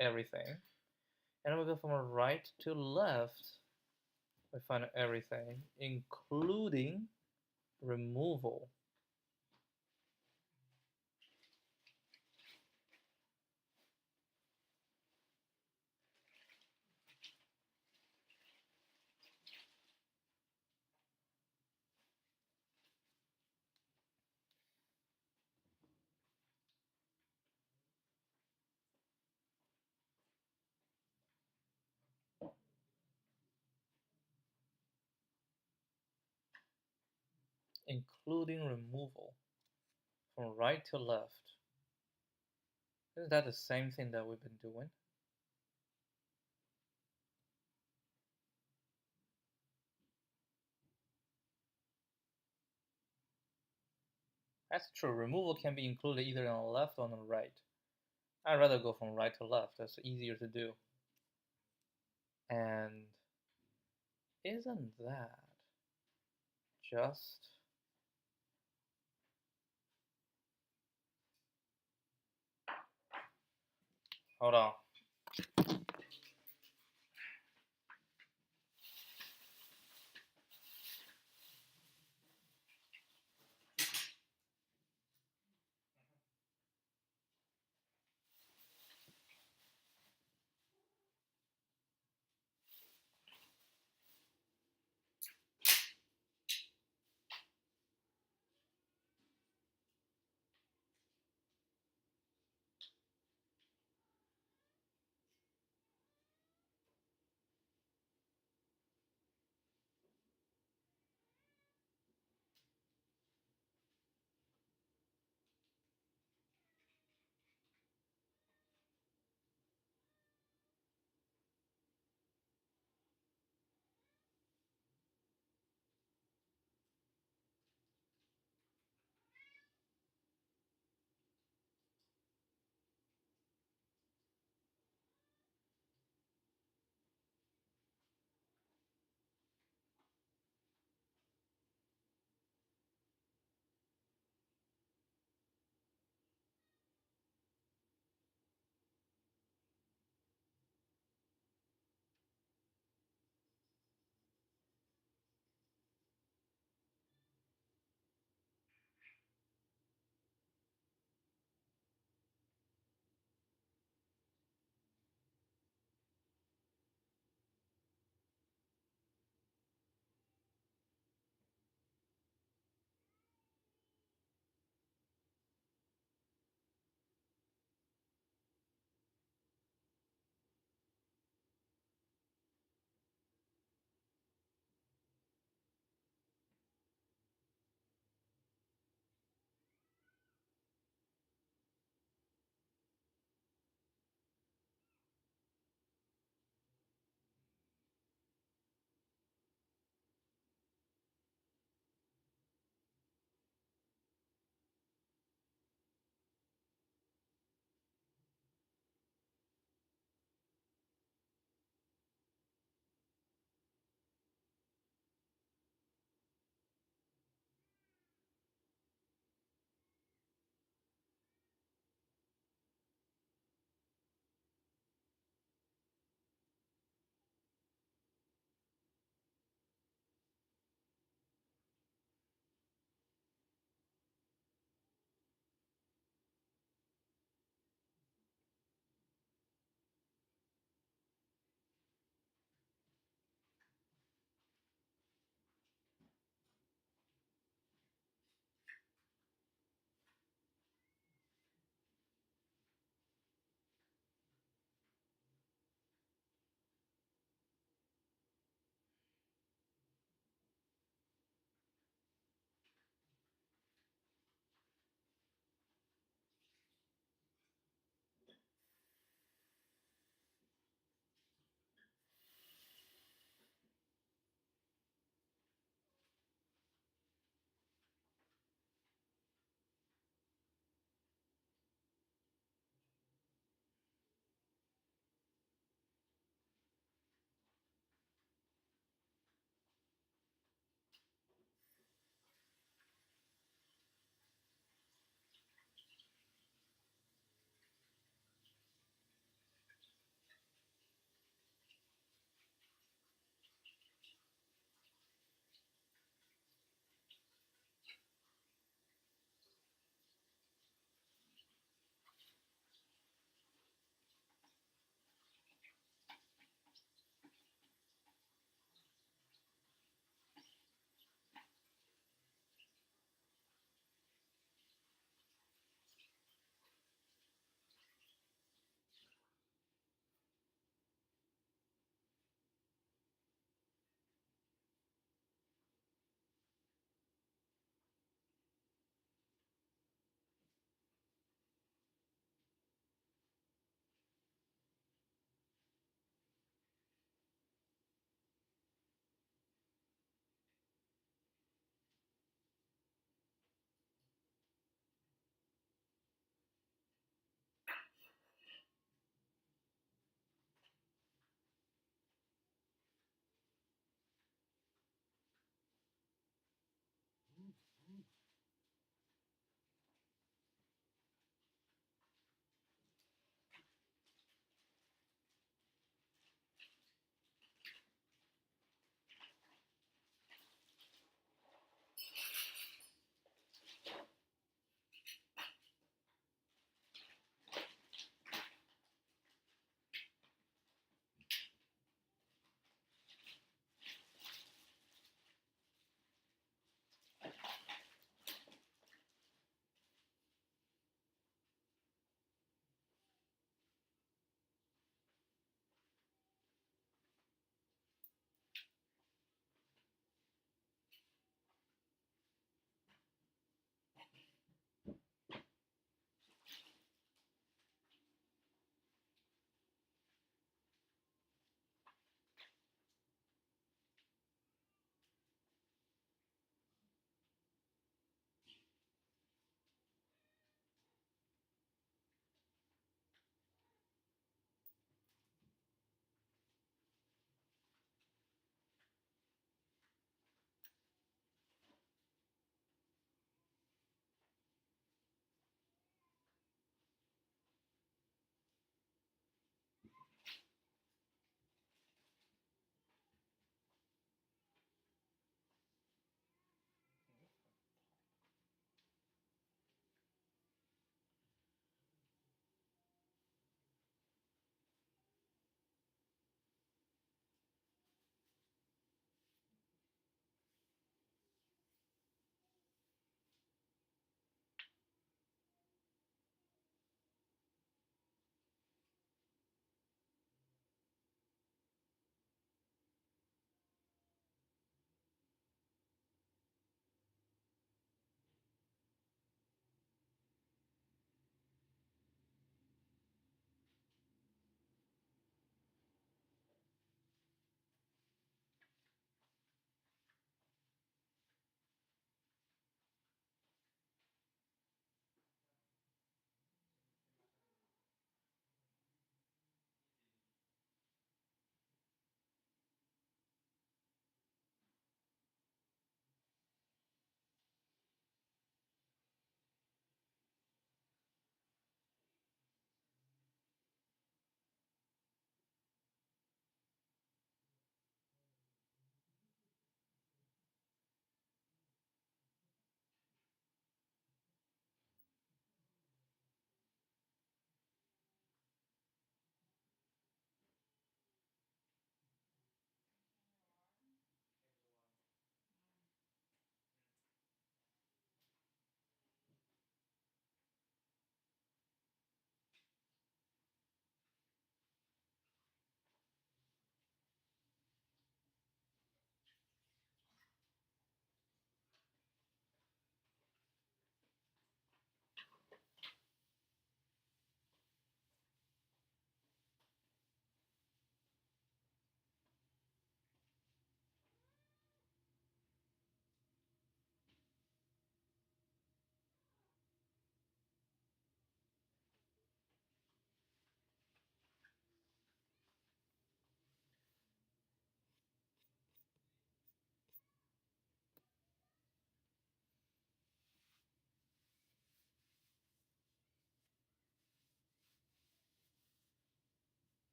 everything, and we go from right to left, we find everything, including removal. Including removal from right to left. Isn't that the same thing that we've been doing? That's true. Removal can be included either on the left or on the right. I'd rather go from right to left. That's easier to do. And isn't that just hold on.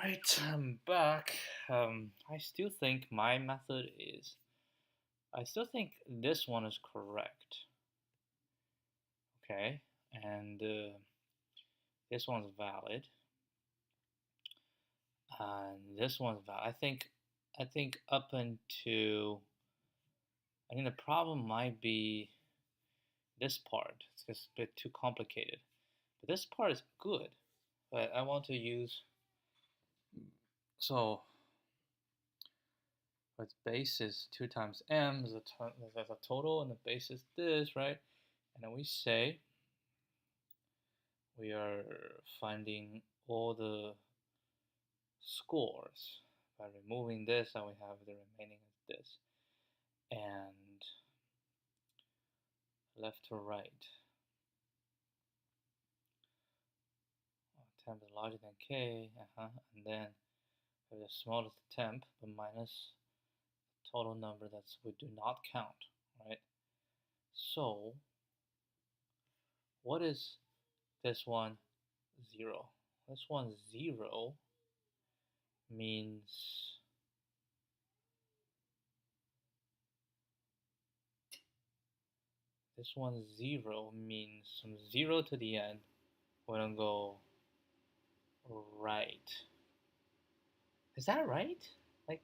Alright, I'm back. I still think my method is, I still think this one is correct. Okay, and this one's valid, and this one's valid. I think up until, I think the problem might be this part. It's just a bit too complicated. But this part is good. But I want to use, so its base is 2 times m as a total, and the base is this, right? And then we say we are finding all the scores by removing this, and we have the remaining as this. And left to right. Temp is larger than k, and then we have the smallest temp, but minus the total number that's we do not count, right? So what is this one 0? This one 0 means from 0 to the end, we're gonna go right. Is that right? Like,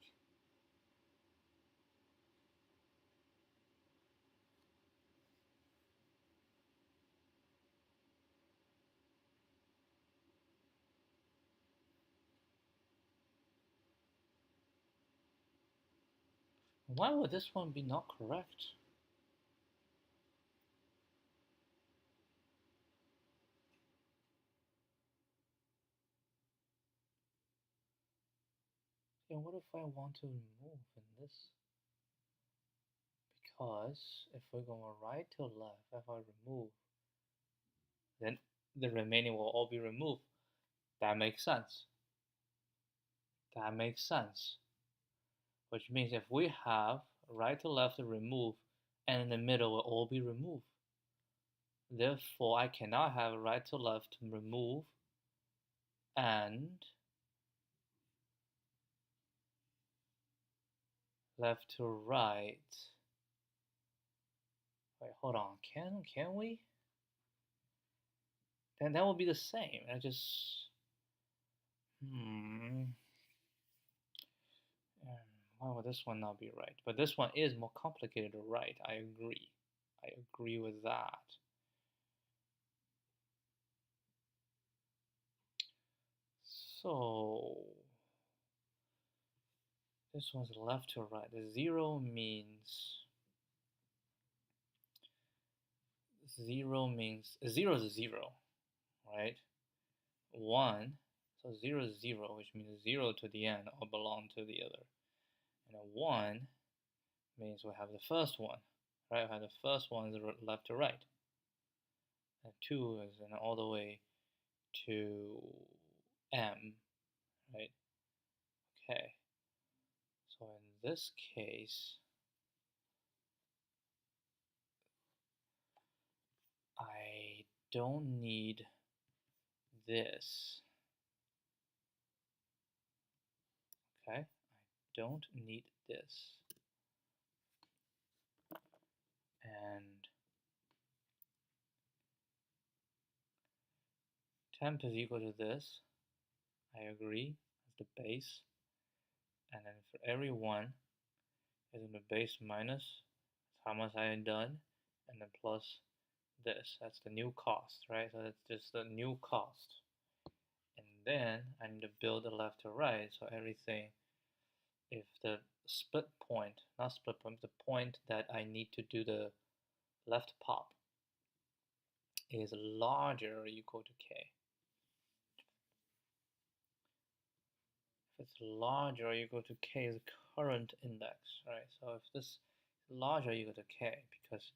why would this one be not correct? And what if I want to remove in this? Because if we're going right to left, if I remove, then the remaining will all be removed. That makes sense. That makes sense. Which means if we have right to left to remove, and in the middle will all be removed. Therefore, I cannot have right to left to remove and left to right. Wait, hold on. Can we? Then that will be the same. I just why would this one not be right? But this one is more complicated to write. I agree. I agree with that. So this one's left to right. The 0 means 0 is 0, right? 1, so 0 is 0, which means 0 to the end or belong to the other. And a 1 means we have the first one, right? We have the first one is left to right. And 2 is all the way to m, right? Okay. So in this case, I don't need this. Okay, I don't need this. And temp is equal to this. I agree, as the base. And then for every one, is in the base minus how much I had done, and then plus this. That's the new cost, right? So that's just the new cost. And then I need to build the left to right, so everything, if the split point, not split point, the point that I need to do the left pop is larger or equal to k. If it's larger or equal to k is the current index, right? So if this is larger or equal to k, because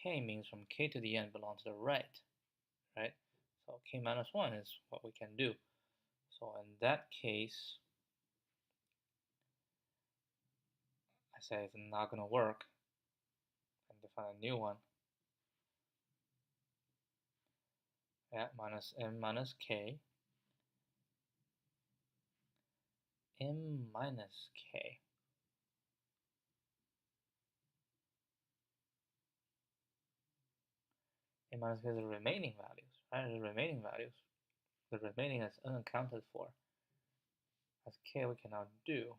k means from k to the end belongs to the right, right? So k minus 1 is what we can do. So in that case, I say it's not going to work, and define a new one. Yeah, minus m minus k. m minus k. M minus k is the remaining values, right? The remaining values. The remaining is unaccounted for. As k we cannot do.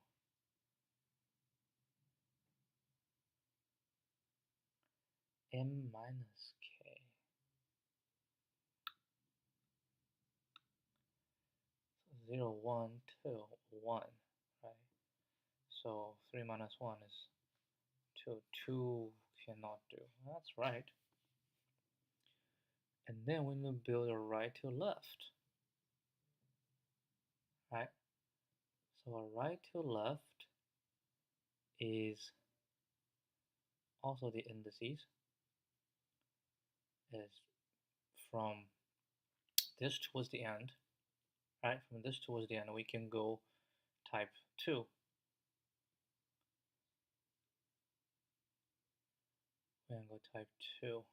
M minus k. So 0, 1, 2, 1, right? So 3 minus 1 is 2. 2 cannot do. That's right. And then we will build a right to left. Right? So a right to left is also the indices. Is from this towards the end. Right? From this towards the end, we can go type 2. We can go type 2.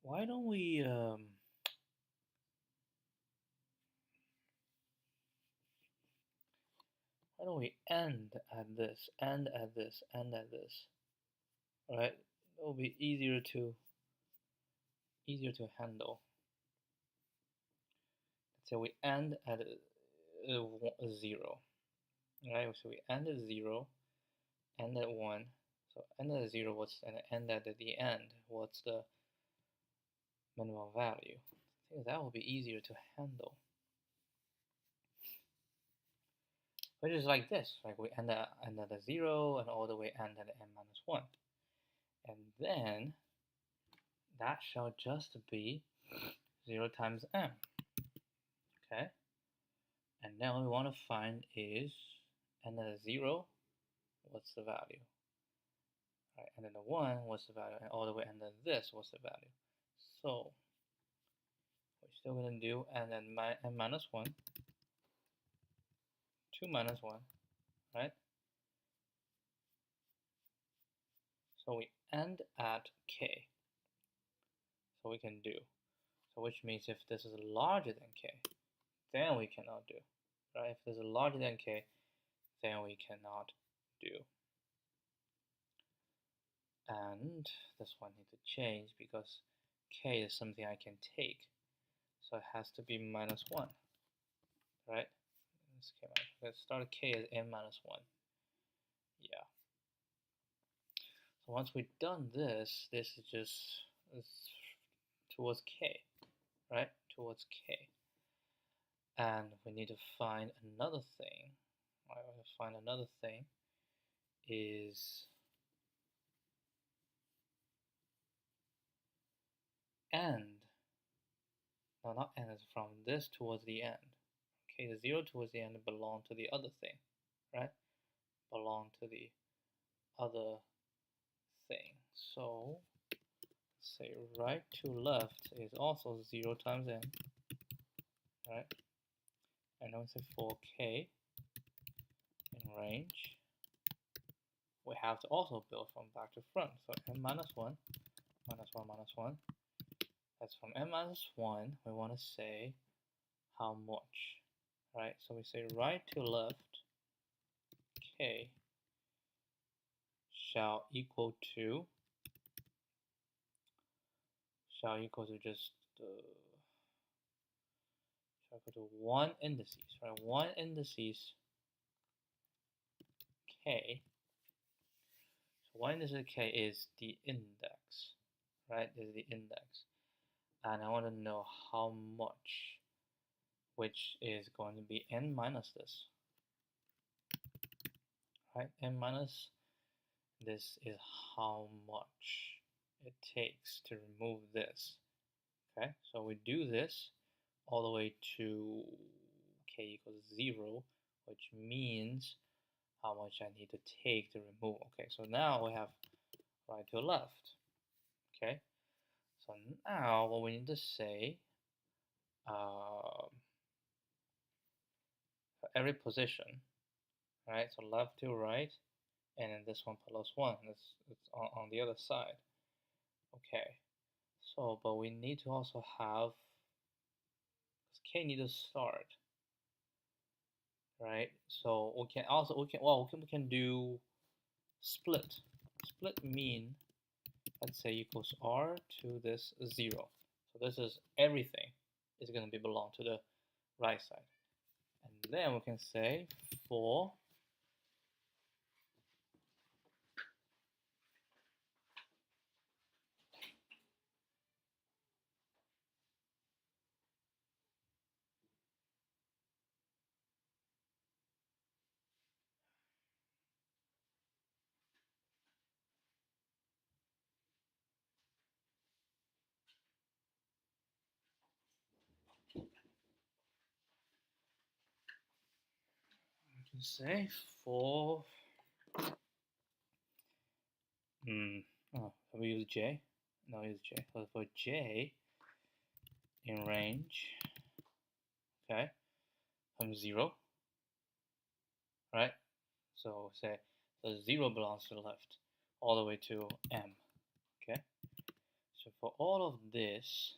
Why don't we end at this, end at this, end at this? Right? It will be easier to handle. So we end at 0. Right? So we end at 0, end at 1. So end at 0, what's and end at the end? What's the minimum value? I think that will be easier to handle. Which is like this, like we end at a 0 and all the way end at n minus 1. And then that shall just be 0 times m. Okay? And now we want to find is n at a 0, what's the value? Right, and then the 1, what's the value? And all the way and then this, what's the value? So we're still going to do and then n minus 1, 2 minus 1, right? So we end at k. So we can do. So which means if this is larger than k, then we cannot do. Right? If this is larger than k, then we cannot do. And this one needs to change because k is something I can take. So it has to be minus 1. Right? Let's start k as n minus 1. Yeah. So once we've done this, this is just towards k, right? Towards k. And we need to find another thing. Right? We have to find another thing is end. No, not end, it's from this towards the end. Okay, the 0 towards the end belong to the other thing, right? Belong to the other thing. So say right to left is also 0 times n, right? And then we say for k in range, we have to also build from back to front. So n minus 1, minus 1, minus 1. That's from n minus 1, we want to say how much, right? So we say right to left k shall equal to just shall equal to 1 indices, right? 1 indices k. So 1 indices k is the index, right? Is the index. And I want to know how much, which is going to be n minus this, right? N minus this is how much it takes to remove this. Okay, so we do this all the way to k equals 0, which means how much I need to take to remove. Okay, so now we have right to left. Okay, so now what we need to say, for every position, right? So left to right, and then this one plus 1. It's on the other side. Okay, so but we need to also have, because k need to start, right? So we can do split. Split mean, let's say, equals r to this 0. So this is everything is going to be belong to the right side. And then we can say for say for we use j. No, use j. So for j in range, okay, from 0, right? So say the 0 belongs to the left, all the way to m. Okay. So for all of this,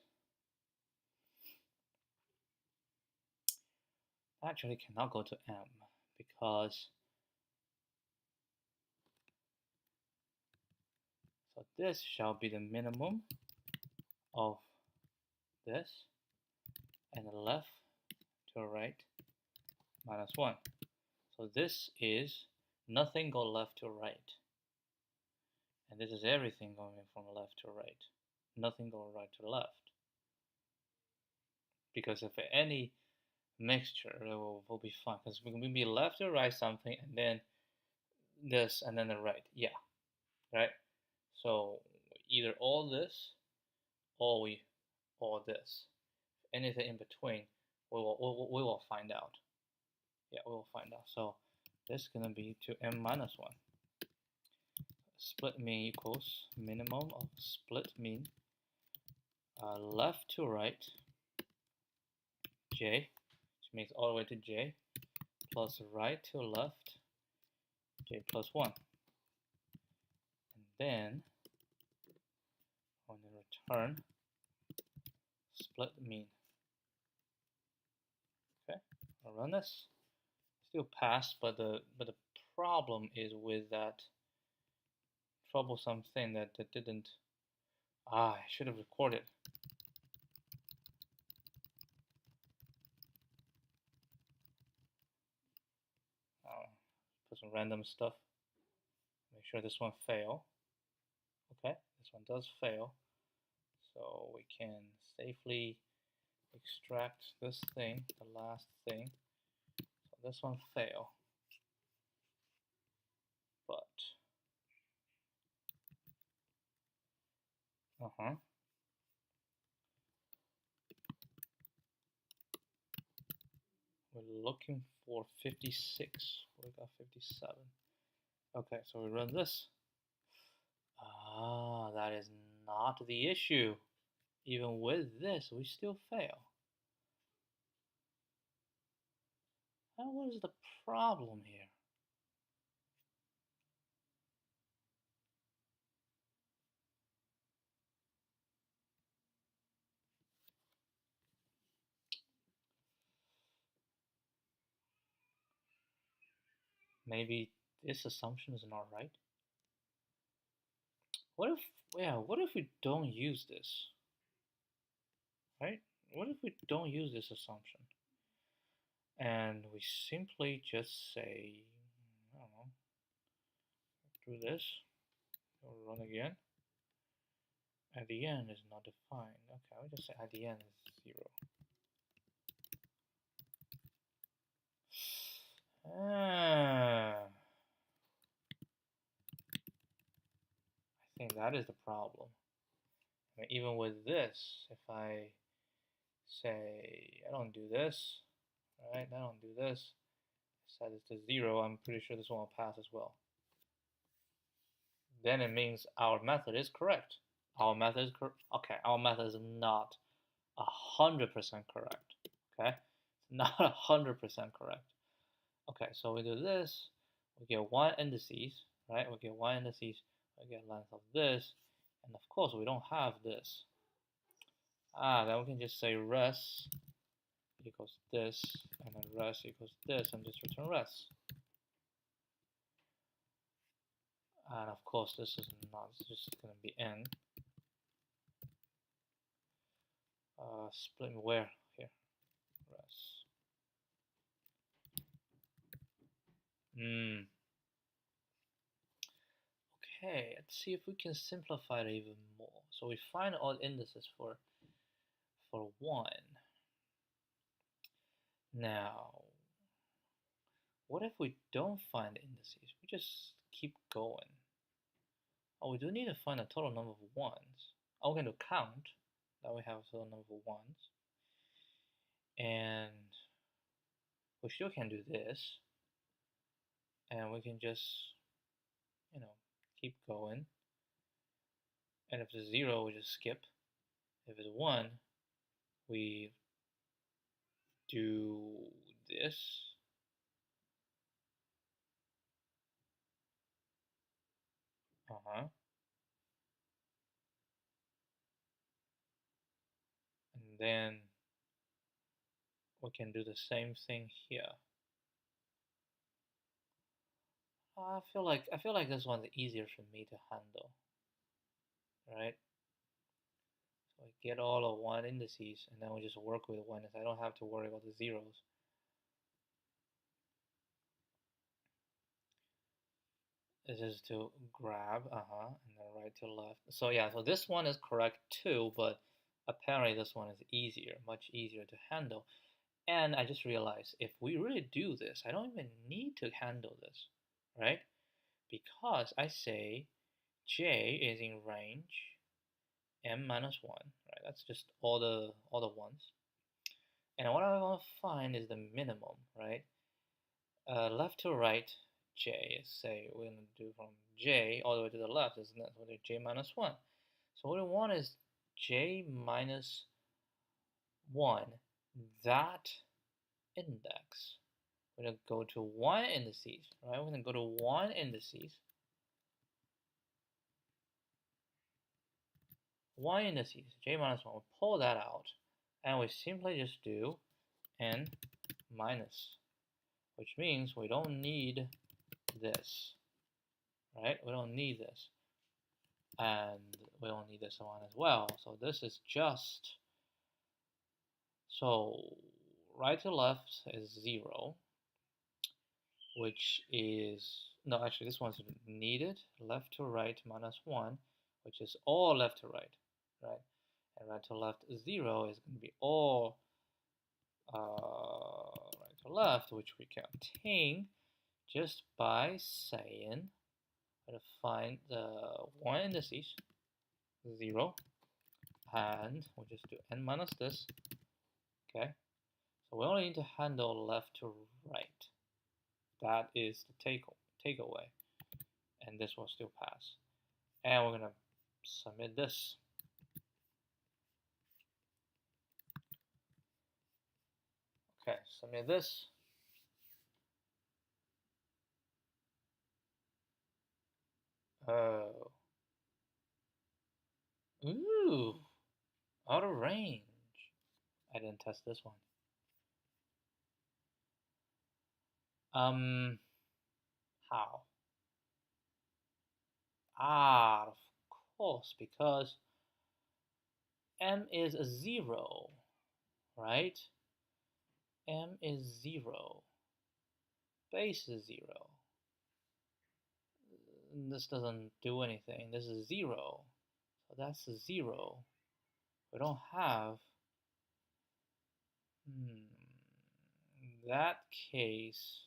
actually cannot go to m because so this shall be the minimum of this, and the left to right minus 1. So this is nothing go left to right, and this is everything going from left to right. Nothing go right to left. Because if any mixture, it will be fine. Because we can be left or right something, and then this, and then the right. Yeah, right. So either all this, or this. Anything in between, we will find out. Yeah, we will find out. So this is gonna be to m minus 1. Split mean equals minimum of split mean left to right j, which means all the way to j, plus right to left j plus 1. And then on the return split mean. Okay, I'll run this. Still passed, but the problem is with that troublesome thing that didn't. I should have recorded. Put some random stuff. Make sure this one fail. Okay, this one does fail. So we can safely extract this thing, the last thing. So this one fail. But we're looking for 56. We got 57. Okay, so we run this. That is not the issue. Even with this, we still fail. And what is the problem here? Maybe this assumption is not right. What if we don't use this? Right? What if we don't use this assumption? And we simply just say, I don't know, do this, we'll run again. At the end is not defined. Okay, we just say at the end is 0. I think that is the problem. I mean, even with this, if I say I don't do this, right? I don't do this, set it to 0, I'm pretty sure this one will pass as well. Then it means our method is correct. Our method is correct. Okay, our method is not 100% correct. Okay, it's not 100% correct. Okay, so we do this. We get 1 indices, right? We get 1 indices. We get length of this, and of course we don't have this. Then we can just say res equals this, and then rest equals this, and just return rest. And of course, this is not, it's just going to be n. Split where here? Rest. Okay, let's see if we can simplify it even more. So we find all indices for 1. Now, what if we don't find the indices? We just keep going. Oh, we do need to find a total number of ones. Oh, we're going to count that we have a total number of ones. And we still can do this. And we can just, keep going. And if it's 0, we just skip. If it's 1, we do this. And then we can do the same thing here. I feel like this one's easier for me to handle, right? So I get all of 1 indices, and then we just work with 1. I don't have to worry about the zeros. This is to grab, and then right to left. So yeah, so this one is correct too, but apparently this one is easier, much easier to handle. And I just realized if we really do this, I don't even need to handle this, right? Because I say j is in range m minus 1, right? That's just all the ones. And what I want to find is the minimum, right? Left to right, j is, say, we're going to do from j all the way to the left, isn't it? So we do j minus 1. So what we want is j minus 1, that index. We're going to go to 1 indices, right? We're going to go to 1 indices. 1 indices, j minus 1. We pull that out, and we simply just do n minus, which means we don't need this, right? We don't need this. And we don't need this one as well. So this is just, so right to left is 0, which is, no, actually this one's needed. Left to right minus 1, which is all left to right, right? And right to left 0 is going to be all right to left, which we can obtain just by saying, we're going to find the 1 indices, 0, and we'll just do n minus this. Okay, so we only need to handle left to right. That is the takeaway, and this will still pass. And we're gonna submit this. Okay, submit this. Oh, ooh, out of range. I didn't test this one. How? Of course, because m is a 0, right? M is 0. Base is 0. This doesn't do anything. This is 0. So that's a 0. We don't have, in that case,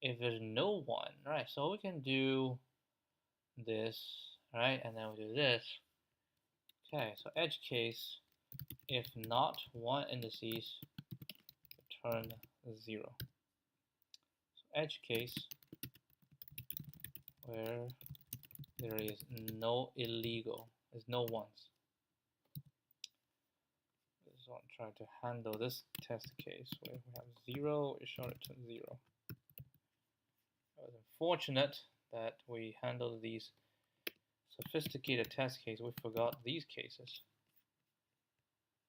if there's no 1, right? So we can do this, right? And then we do this. Okay, so edge case, if not 1 indices, return 0. So edge case, where there is no illegal, there's no ones. So I'm trying to handle this test case where we have 0, it should return 0. It was unfortunate that we handled these sophisticated test cases. We forgot these cases.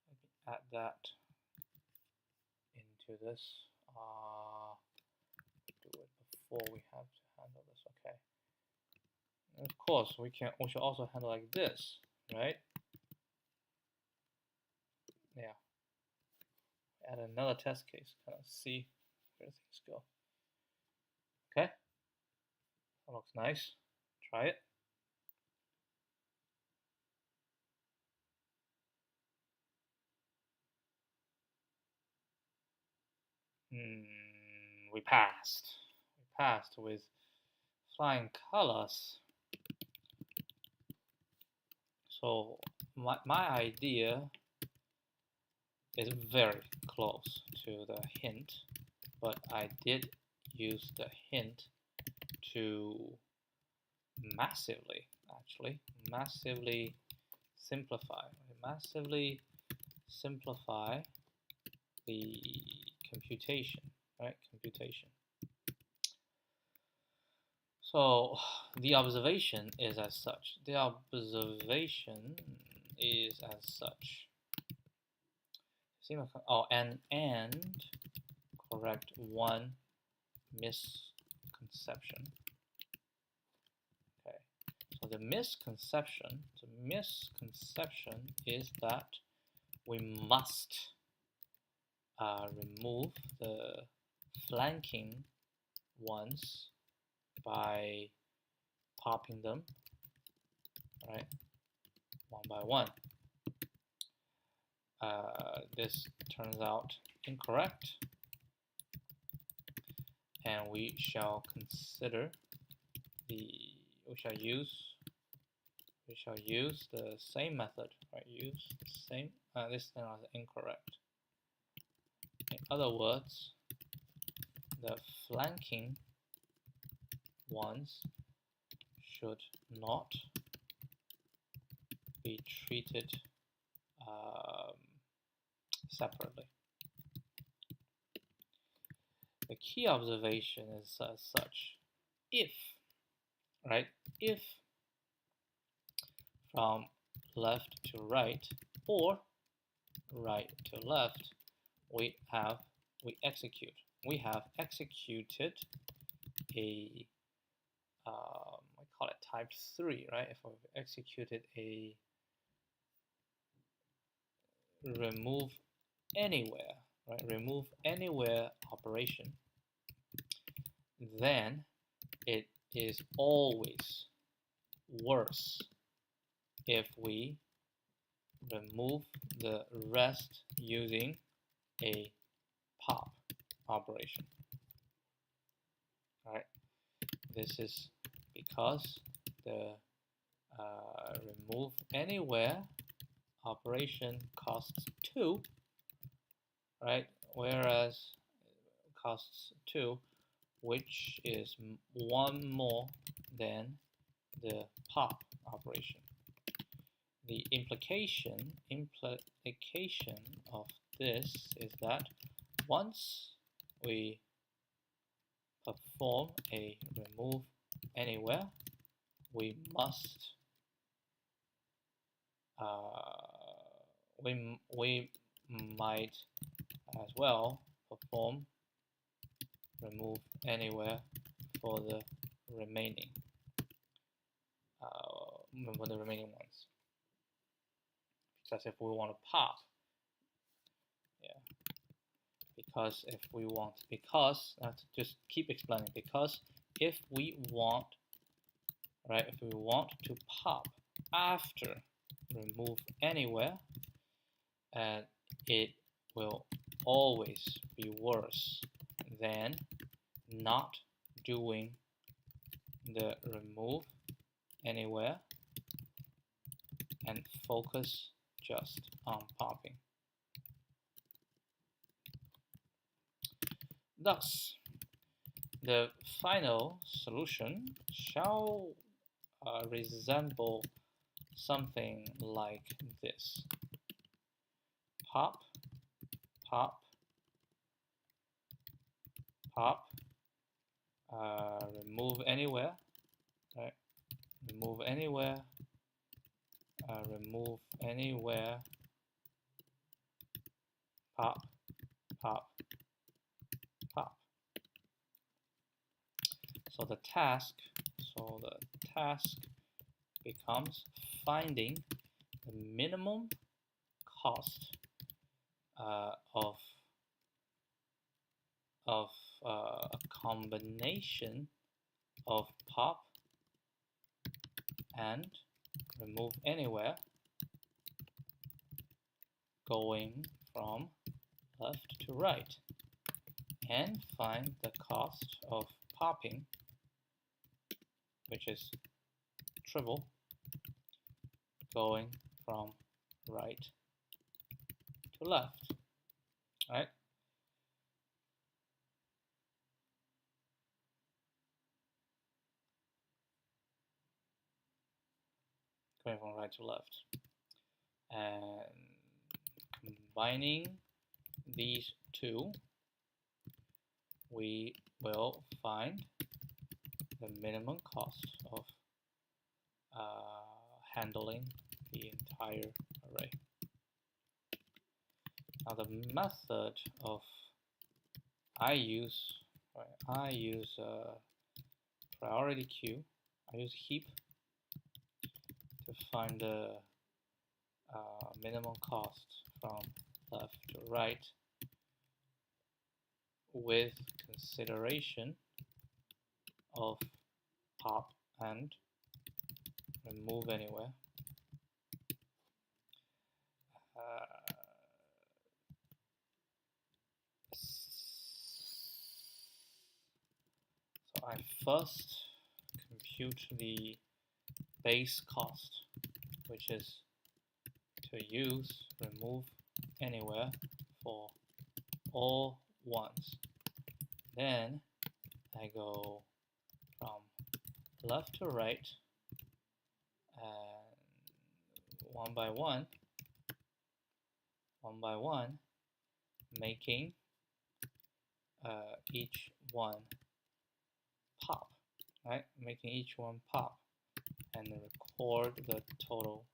Let me add that. do this. Do it before we have to handle this. Okay. And of course, we should also handle like this, right? Yeah. Add another test case. Kind of see where things go. Okay. That looks nice. Try it. We passed. We passed with flying colors. So my idea is very close to the hint, but I did use the hint to massively simplify the computation, right? So the observation is as such. Oh, and correct one misconception. Okay. So the misconception is that we must remove the flanking ones by popping them, right, one by one. This turns out incorrect, and we shall use the same method, right? Use the same. This thing is incorrect. In other words, the flanking ones should not be treated separately. The key observation is as such: if from left to right or right to left, we have executed a we call it type 3, right? If we've executed a remove anywhere operation, then it is always worse if we remove the rest using a pop operation. All right, this is because the remove anywhere operation costs 2, right? Whereas it costs 2, which is 1 more than the pop operation. The implication of this is that once we perform a remove anywhere, we must we might as well perform remove anywhere for the remaining ones. Because if we want to pop, just keep explaining. Because if we want to pop after remove anywhere, it will always be worse than not doing the remove anywhere and focus just on popping. Thus, the final solution shall resemble something like this: pop, pop, pop, remove anywhere, right? Remove anywhere, remove anywhere, pop, pop, So the task becomes finding the minimum cost of a combination of pop and remove anywhere going from left to right, and find the cost of popping, which is triple, going from right to left, right? Going from right to left. And combining these two, we will find the minimum cost of handling the entire array. Now the method of I use priority queue. I use heap to find the minimum cost from left to right with consideration of pop and remove anywhere. So I first compute the base cost, which is to use remove anywhere for all ones. Then I go from left to right and one by one, making each one pop, right? Making each one pop and record the total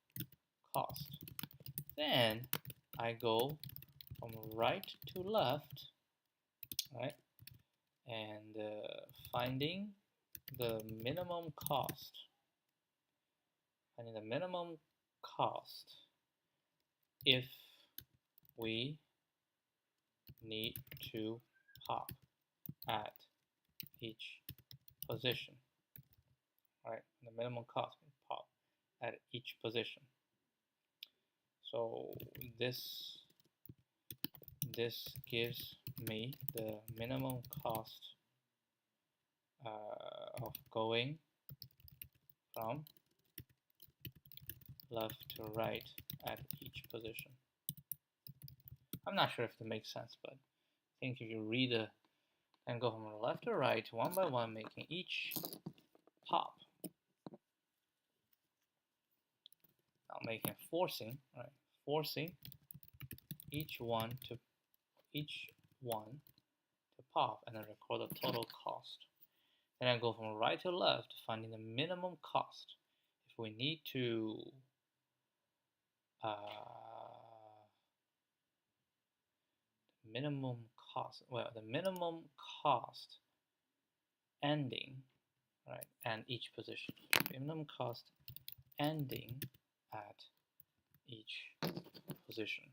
cost. Then I go from right to left, right? And finding the minimum cost. Finding the minimum cost if we need to pop at each position, right? The minimum cost we pop at each position. So this gives me the minimum cost of going from left to right at each position. I'm not sure if that makes sense, but I think if you read and go from left to right, one by one, making each pop. Now forcing, right? Forcing each one to pop and then record the total cost. Then I go from right to left, finding the minimum cost. If we need to the minimum cost ending, right, and each position. Minimum cost ending at each position.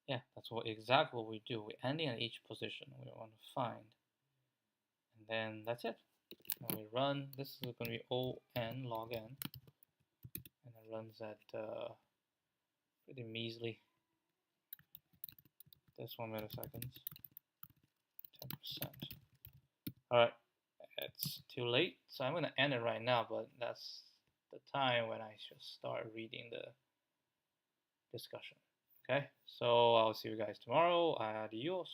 Yeah, that's exactly what we do. We're ending at each position we want to find. And then that's it. And we run, this is going to be O(n) log n. And it runs at pretty measly, this 1 milliseconds, 10%. Alright, it's too late, so I'm going to end it right now, but that's the time when I should start reading the discussion. Okay, so I'll see you guys tomorrow. Adios.